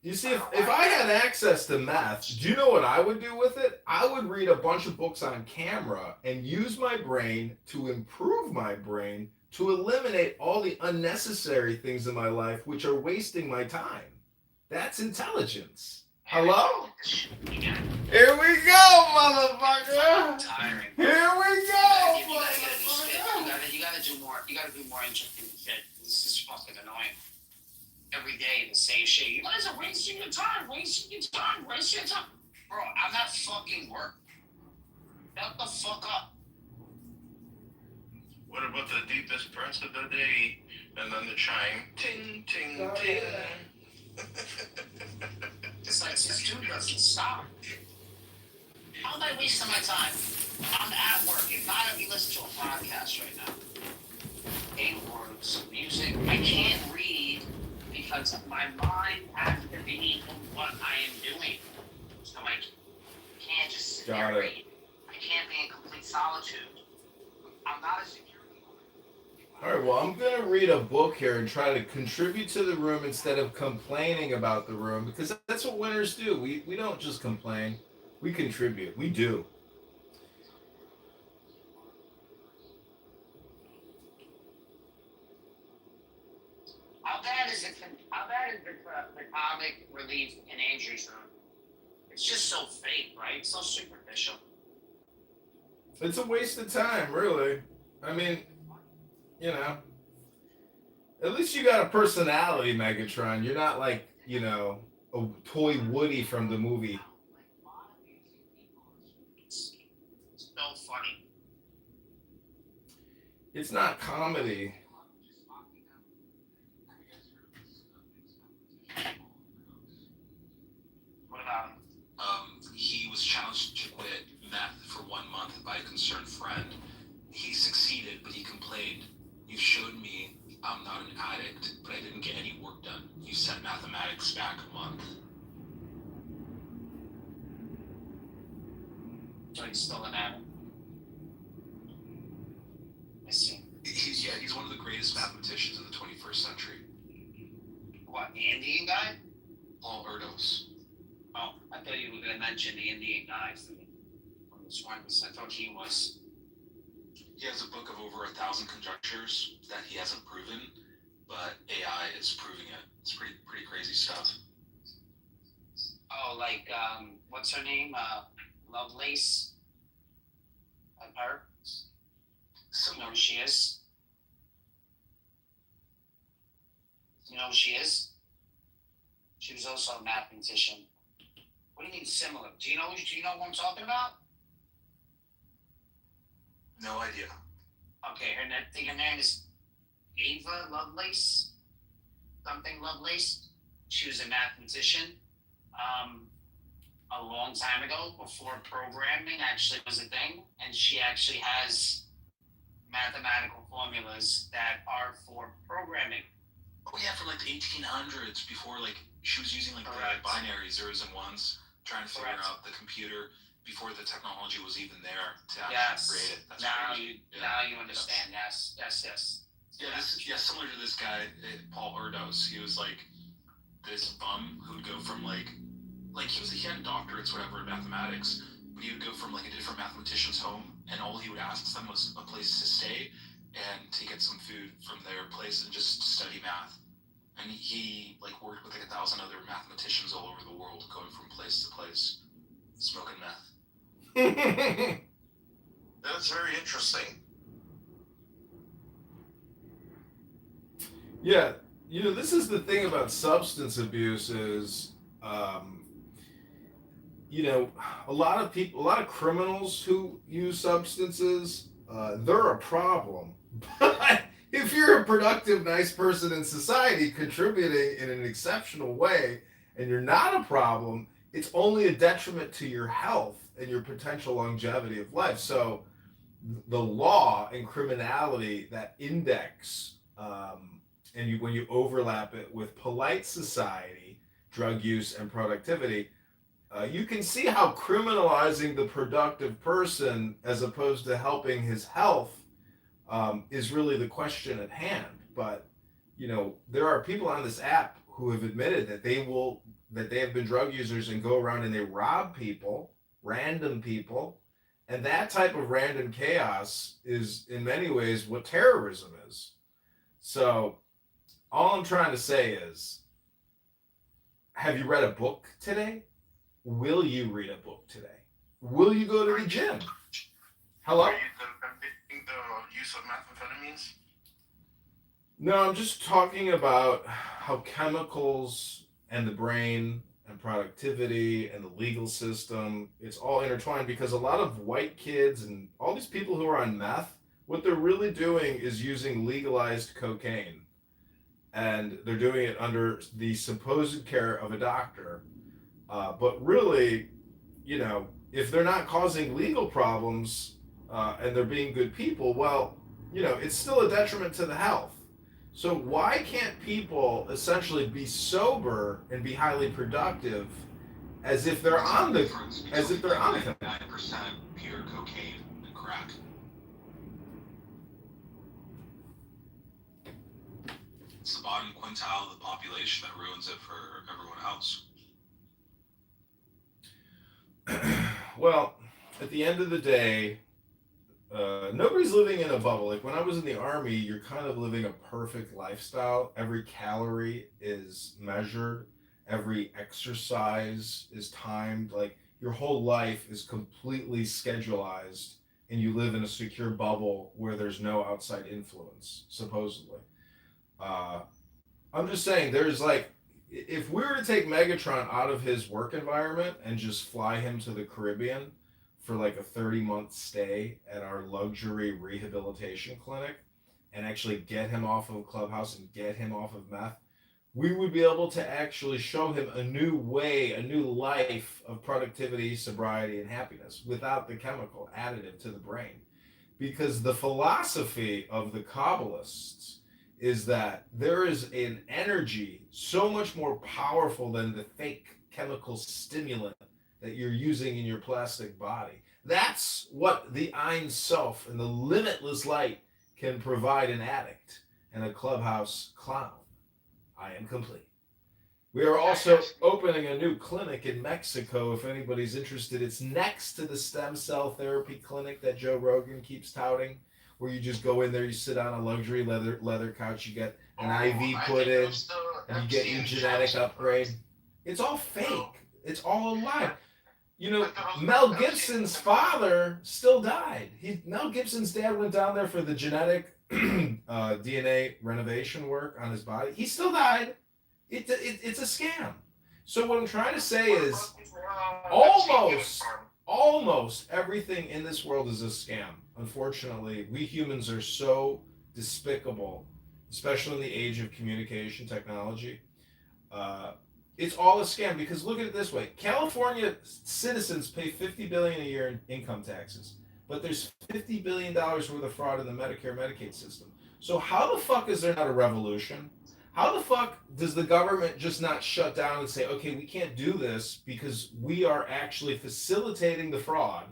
I had access to math, do you know what I would do with it? I would read a bunch of books on camera and use my brain to improve my brain to eliminate all the unnecessary things in my life which are wasting my time. That's intelligence. Hello? Here we go, motherfucker! Here we go, motherfucker! You gotta do more. You gotta do more interesting shit. This is fucking annoying. Every day the same shit. You guys are wasting your time. Bro, I'm not fucking working. Shut the fuck up. What about the deepest breaths of the day? And then the chime. Ting, ting, ting. It's like this dude doesn't stop. How am I wasting my time? I'm at work. If not, I'd be listening to a podcast right now. Or some music. I can't read because my mind has to be in what I am doing. So I can't just sit there and read. I can't be in complete solitude. I'm not a security guard. All right, well, I'm going to read a book here and try to contribute to the room instead of complaining about the room, because that's what winners do. We don't just complain. We contribute. We do. How bad is the comic relief in Andrew's room? It's just so fake, right? So superficial. It's a waste of time, really. I mean, at least you got a personality, Megatron. You're not like, a toy Woody from the movie. It's so funny. It's not comedy. What about him? He was challenged to quit meth for 1 month by a concerned friend. He succeeded, but he complained, "You showed me I'm not an addict, but I didn't get any work done. You set mathematics back a month." So he's still an addict. I see. He's one of the greatest mathematicians of the 21st century. What, the Indian guy? Paul Erdos. Oh, I thought you were going to mention the Indian guy from this one. I thought he was. he has a book of over 1,000 conjectures that he hasn't proven, but AI is proving it. It's pretty crazy stuff. Oh, like what's her name? Lovelace. Like her. You know who she is? You know who she is? She was also a mathematician. What do you mean similar? Do you know what I'm talking about? No idea. Okay, I think her name is Ava Lovelace. Something Lovelace. She was a mathematician. A long time ago, before programming actually was a thing, and she actually has mathematical formulas that are for programming. Oh yeah, from like the 1800s, before like she was using like Correct. the binary zeros and ones, trying to figure Correct. out the computer before the technology was even there to actually Yes. create it. That's Now crazy. now you understand. Yes. Yeah, similar to this guy, Paul Erdos. He was like this bum who'd go from like he had doctorates, whatever, in mathematics, but he would go from like a different mathematician's home, and all he would ask them was a place to stay and to get some food from their place and just study math. And he like worked with like 1,000 other mathematicians all over the world, going from place to place, smoking meth. That's very interesting. Yeah, this is the thing about substance abuse is, a lot of criminals who use substances, they're a problem. But if you're a productive, nice person in society, contributing in an exceptional way, and you're not a problem, it's only a detriment to your health and your potential longevity of life. So the law and criminality that index, when you overlap it with polite society, drug use, and productivity, you can see how criminalizing the productive person as opposed to helping his health is really the question at hand. But there are people on this app who have admitted that they have been drug users and go around and they rob people, random people, and that type of random chaos is in many ways what terrorism is. So all I'm trying to say is, have you read a book today? Will you read a book today? Will you go to the gym? Hello? Are you convicting the use of methamphetamines? No, I'm just talking about how chemicals and the brain and productivity and the legal system, it's all intertwined, because a lot of white kids and all these people who are on meth, what they're really doing is using legalized cocaine. And they're doing it under the supposed care of a doctor. But really, if they're not causing legal problems and they're being good people, well, it's still a detriment to the health. So why can't people essentially be sober and be highly productive as if they're on the 9% pure cocaine and crack. It's the bottom quintile of the population that ruins it for everyone else. Well, at the end of the day, nobody's living in a bubble. Like when I was in the Army, you're kind of living a perfect lifestyle. Every calorie is measured. Every exercise is timed. Like your whole life is completely schedulized, and you live in a secure bubble where there's no outside influence, supposedly. I'm just saying, there's like, if we were to take Megatron out of his work environment and just fly him to the Caribbean for like a 30-month stay at our luxury rehabilitation clinic and actually get him off of Clubhouse and get him off of meth, we would be able to actually show him a new way, a new life of productivity, sobriety, and happiness without the chemical additive to the brain. Because the philosophy of the Kabbalists is that there is an energy so much more powerful than the fake chemical stimulant that you're using in your plastic body. That's what the Ein Sof and the limitless light can provide an addict and a Clubhouse clown. I am complete. We are also opening a new clinic in Mexico if anybody's interested. It's next to the stem cell therapy clinic that Joe Rogan keeps touting. where you just go in there, you sit on a luxury leather couch, you get an IV put in, and you get your genetic upgrade. It's all fake. It's all a lie. You know, Mel Gibson's father still died. Mel Gibson's dad went down there for the genetic DNA renovation work on his body. He still died. It's a scam. So what I'm trying to say is almost everything in this world is a scam. Unfortunately, we humans are so despicable, especially in the age of communication technology. It's all a scam because look at it this way: California citizens pay $50 billion a year in income taxes, but there's $50 billion worth of fraud in the Medicare Medicaid system. So how the fuck is there not a revolution? How the fuck does the government just not shut down and say, okay, we can't do this because we are actually facilitating the fraud,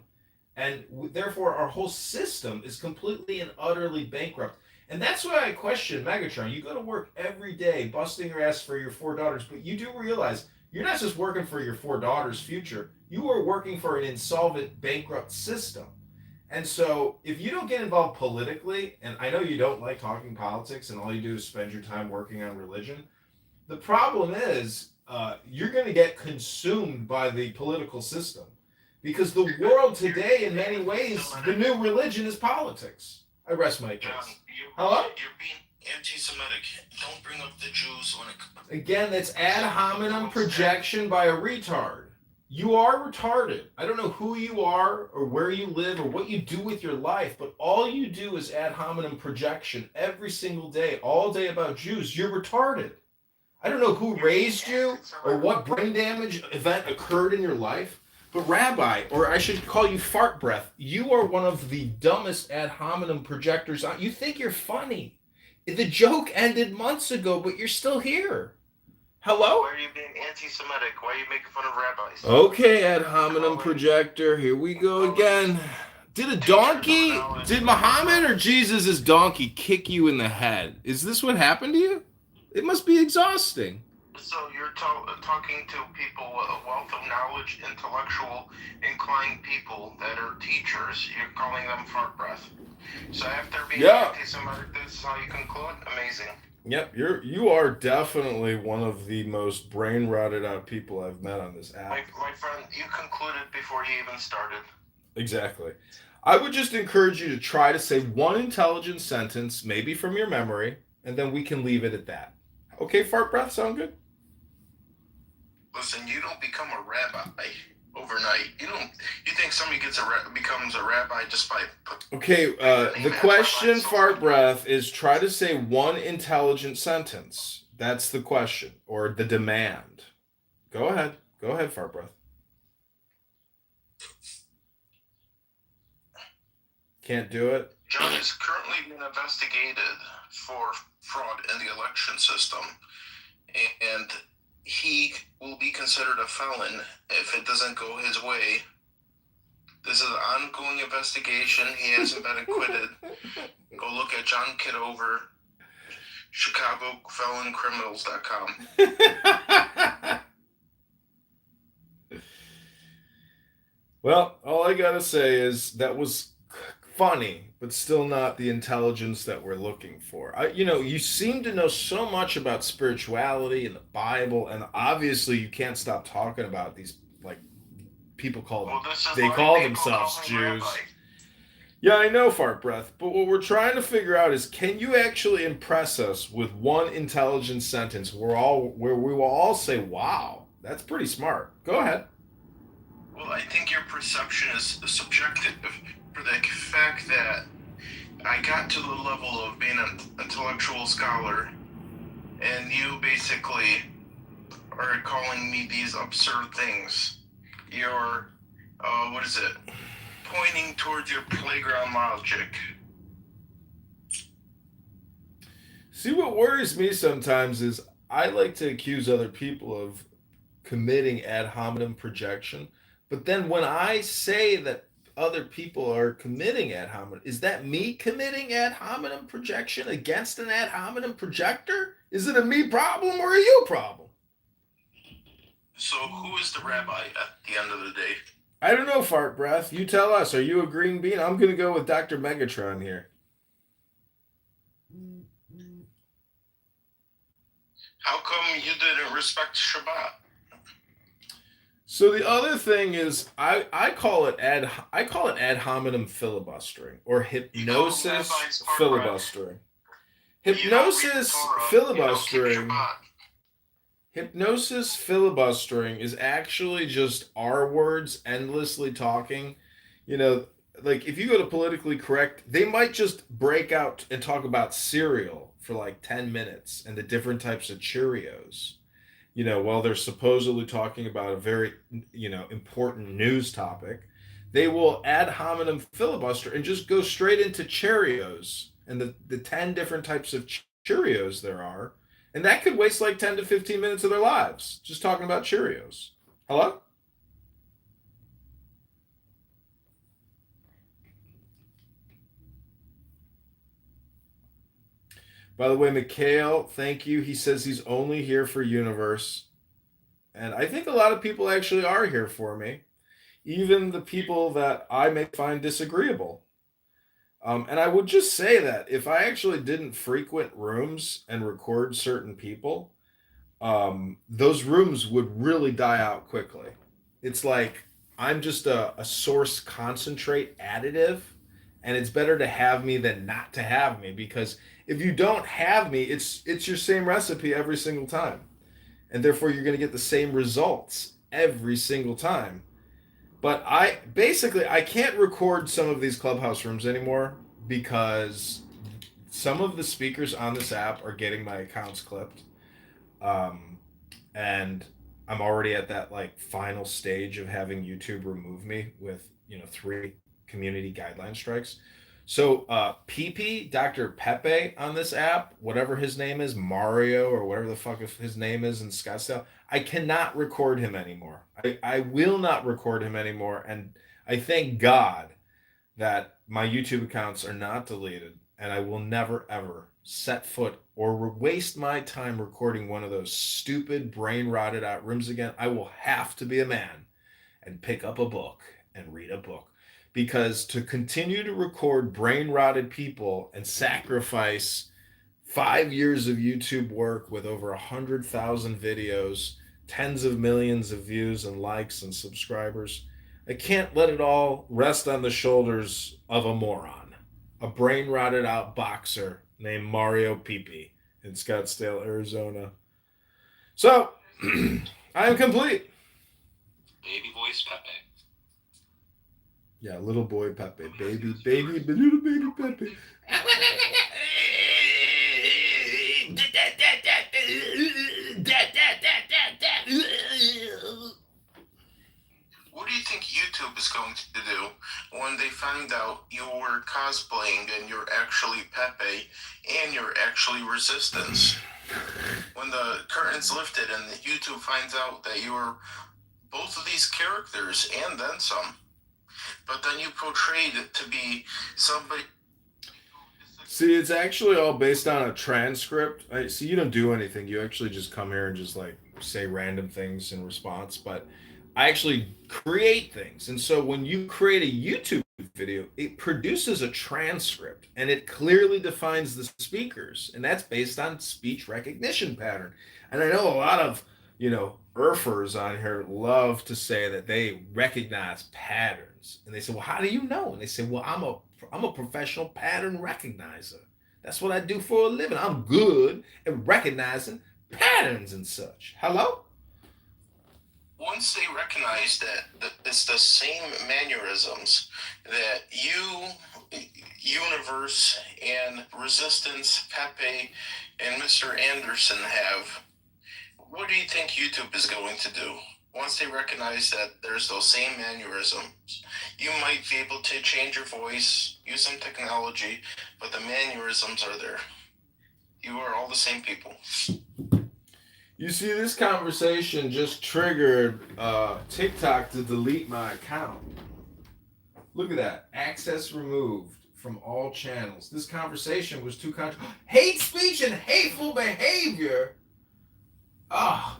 and therefore our whole system is completely and utterly bankrupt? And that's why I question Megatron. You go to work every day busting your ass for your 4 daughters, but you do realize you're not just working for your 4 daughters' future, you are working for an insolvent, bankrupt system. And so if you don't get involved politically, and I know you don't like talking politics and all you do is spend your time working on religion, the problem is you're going to get consumed by the political system. Because the world today, in many ways, the new religion is politics. I rest my case. Hello? You're being anti-Semitic. Don't bring up the Jews when it comes. Again, that's ad hominem projection by a retard. You are retarded. I don't know who you are or where you live or what you do with your life, but all you do is ad hominem projection every single day, all day about Jews. You're retarded. I don't know who raised you or what brain damage event occurred in your life, but Rabbi, or I should call you Fart Breath, you are one of the dumbest ad hominem projectors. You think you're funny. The joke ended months ago, but you're still here. Hello? Why are you being anti-Semitic? Why are you making fun of rabbis? Okay, ad hominem projector, here we go again. Did Muhammad or Jesus' donkey kick you in the head? Is this what happened to you? It must be exhausting. So you're talking to people with a wealth of knowledge, intellectual, inclined people that are teachers. You're calling them fart breath. So after being anti-Semitic, this is how you conclude? Amazing. Yep, you are definitely one of the most brain rotted out people I've met on this app. My friend, you concluded before you even started. Exactly. I would just encourage you to try to say one intelligent sentence, maybe from your memory, and then we can leave it at that. Okay, fart breath, sound good? Listen, you don't become a rabbi overnight. You think somebody becomes a rabbi just by... Okay, the question, fart breath, is try to say one intelligent sentence. That's the question, or the demand. Go ahead, fart breath. Can't do it? John is currently being investigated for fraud in the election system, and he will be considered a felon if it doesn't go his way. This is an ongoing investigation. He hasn't been acquitted. Go look at John Kitover, ChicagoFelonCriminals.com. Well, all I gotta say is that was funny, but still not the intelligence that we're looking for. You seem to know so much about spirituality and the Bible, and obviously you can't stop talking about these, like, people call themselves Jews. Yeah, I know, fart breath, but what we're trying to figure out is, can you actually impress us with one intelligent sentence where we will all say, wow, that's pretty smart. Go ahead. Well, I think your perception is subjective for the fact that I got to the level of being an intellectual scholar, and you basically are calling me these absurd things. You're, pointing towards your playground logic. See, what worries me sometimes is I like to accuse other people of committing ad hominem projection, but then when I say that other people are committing ad hominem, is that me committing ad hominem projection against an ad hominem projector? Is it a me problem or a you problem? So who is the rabbi at the end of the day? I don't know, fart breath. You tell us. Are you a green bean? I'm going to go with Dr. Megatron here. How come you didn't respect Shabbat? So the other thing is, I call it ad hominem filibustering or hypnosis filibustering. Hypnosis filibustering. Hypnosis filibustering is actually just our words endlessly talking. You know, like if you go to politically correct, they might just break out and talk about cereal for like 10 minutes and the different types of Cheerios. While they're supposedly talking about a very, important news topic, they will ad hominem filibuster and just go straight into Cheerios and the 10 different types of Cheerios there are. And that could waste like 10 to 15 minutes of their lives just talking about Cheerios. Hello? By the way, Mikhail, thank you. He says he's only here for Universe. And I think a lot of people actually are here for me, even the people that I may find disagreeable. And I would just say that if I actually didn't frequent rooms and record certain people, those rooms would really die out quickly. It's like I'm just a source concentrate additive, and it's better to have me than not to have me, because if you don't have me, it's your same recipe every single time. And therefore you're going to get the same results every single time. But I can't record some of these clubhouse rooms anymore because some of the speakers on this app are getting my accounts clipped. And I'm already at that like final stage of having YouTube remove me with 3 community guideline strikes. So PP, Dr. Pepe on this app, whatever his name is, Mario or whatever the fuck his name is in Scottsdale, I cannot record him anymore. I will not record him anymore. And I thank God that my YouTube accounts are not deleted, and I will never, ever set foot or waste my time recording one of those stupid brain rotted out rooms again. I will have to be a man and pick up a book and read a book. Because to continue to record brain rotted people and sacrifice 5 years of YouTube work with over 100,000 videos, tens of millions of views and likes and subscribers, I can't let it all rest on the shoulders of a moron, a brain rotted out boxer named Mario Pepe in Scottsdale, Arizona. So, I am complete. Baby voice Pepe. Yeah, little boy Pepe. Little baby Pepe. What do you think YouTube is going to do when they find out you're cosplaying and you're actually Pepe and you're actually Resistance? When the curtain's lifted and YouTube finds out that you're both of these characters and then some, but then you portrayed it to be somebody. See, it's actually all based on a transcript. See, you don't do anything. You actually just come here and just like say random things in response. But I actually create things. And so when you create a YouTube video, it produces a transcript and it clearly defines the speakers. And that's based on speech recognition pattern. And I know a lot of, ERFers on here love to say that they recognize patterns. And they say, well, how do you know? And they say, well, I'm a professional pattern recognizer. That's what I do for a living. I'm good at recognizing patterns and such. Hello? Once they recognize that it's the same mannerisms that Universe and Resistance, Pepe, and Mr. Anderson have, what do you think YouTube is going to do? Once they recognize that there's those same mannerisms, you might be able to change your voice, use some technology, but the mannerisms are there. You are all the same people. You see, this conversation just triggered TikTok to delete my account. Look at that. Access removed from all channels. This conversation was too hate speech and hateful behavior.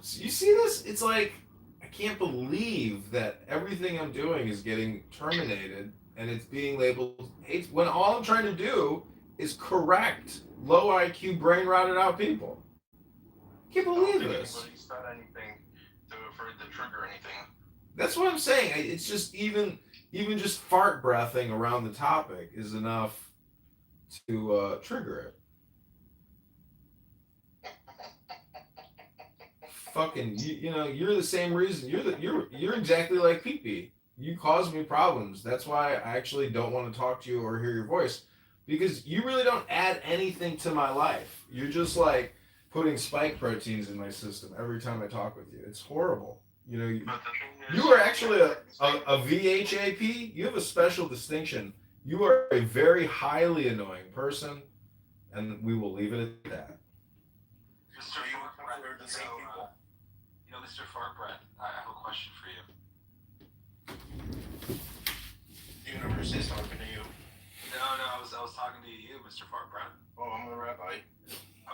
So you see this? It's like, I can't believe that everything I'm doing is getting terminated and it's being labeled hate when all I'm trying to do is correct low IQ brain rotted out people. can't believe this. Anybody said anything for it to trigger anything. That's what I'm saying. It's just even just fart breathing around the topic is enough to trigger it. Fucking you know, you're the same reason. You're exactly like Pee-Pee. You cause me problems. That's why I actually don't want to talk to you or hear your voice, because you really don't add anything to my life. You're just like putting spike proteins in my system every time I talk with you. It's horrible. You know, you are actually a VHAP. You have a special distinction. You are a very highly annoying person, and we will leave it at that. Mr. Mr. Fartbread, I have a question for you. The universe is talking to you. No, I was talking to you, Mr. Fartbread. Oh, I'm a rabbi.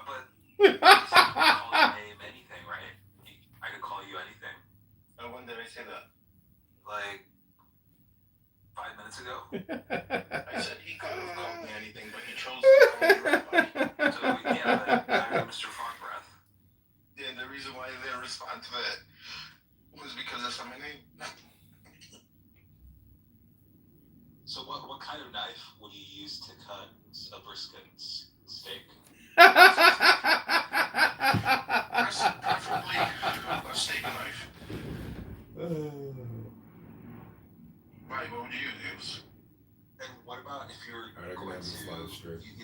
But you said you could call your name anything, right? I could call you anything. When did I say that? Like 5 minutes ago. I said he could have called me anything, but he chose to call me rabbi. So yeah, I'm Mr. Fartbread. And the reason why I didn't respond to that was because that's not my name. So what kind of knife would you use to cut a brisket steak? Preferably a steak knife. Why? What would you use? And what about if you're Alright, going to,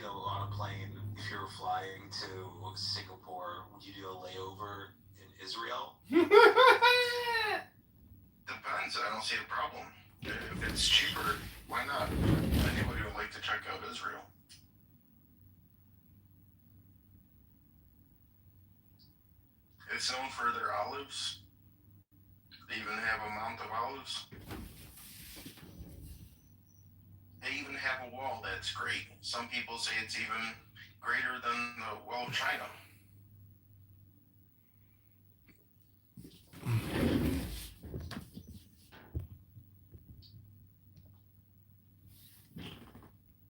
on a plane, if you're flying to Singapore, would you do a layover in Israel? Depends. I don't see a problem. If it's cheaper, why not? Anybody would like to check out Israel. It's known for their olives. They even have a mount of olives. They even have a wall that's great. Some people say it's even greater than the wall of China.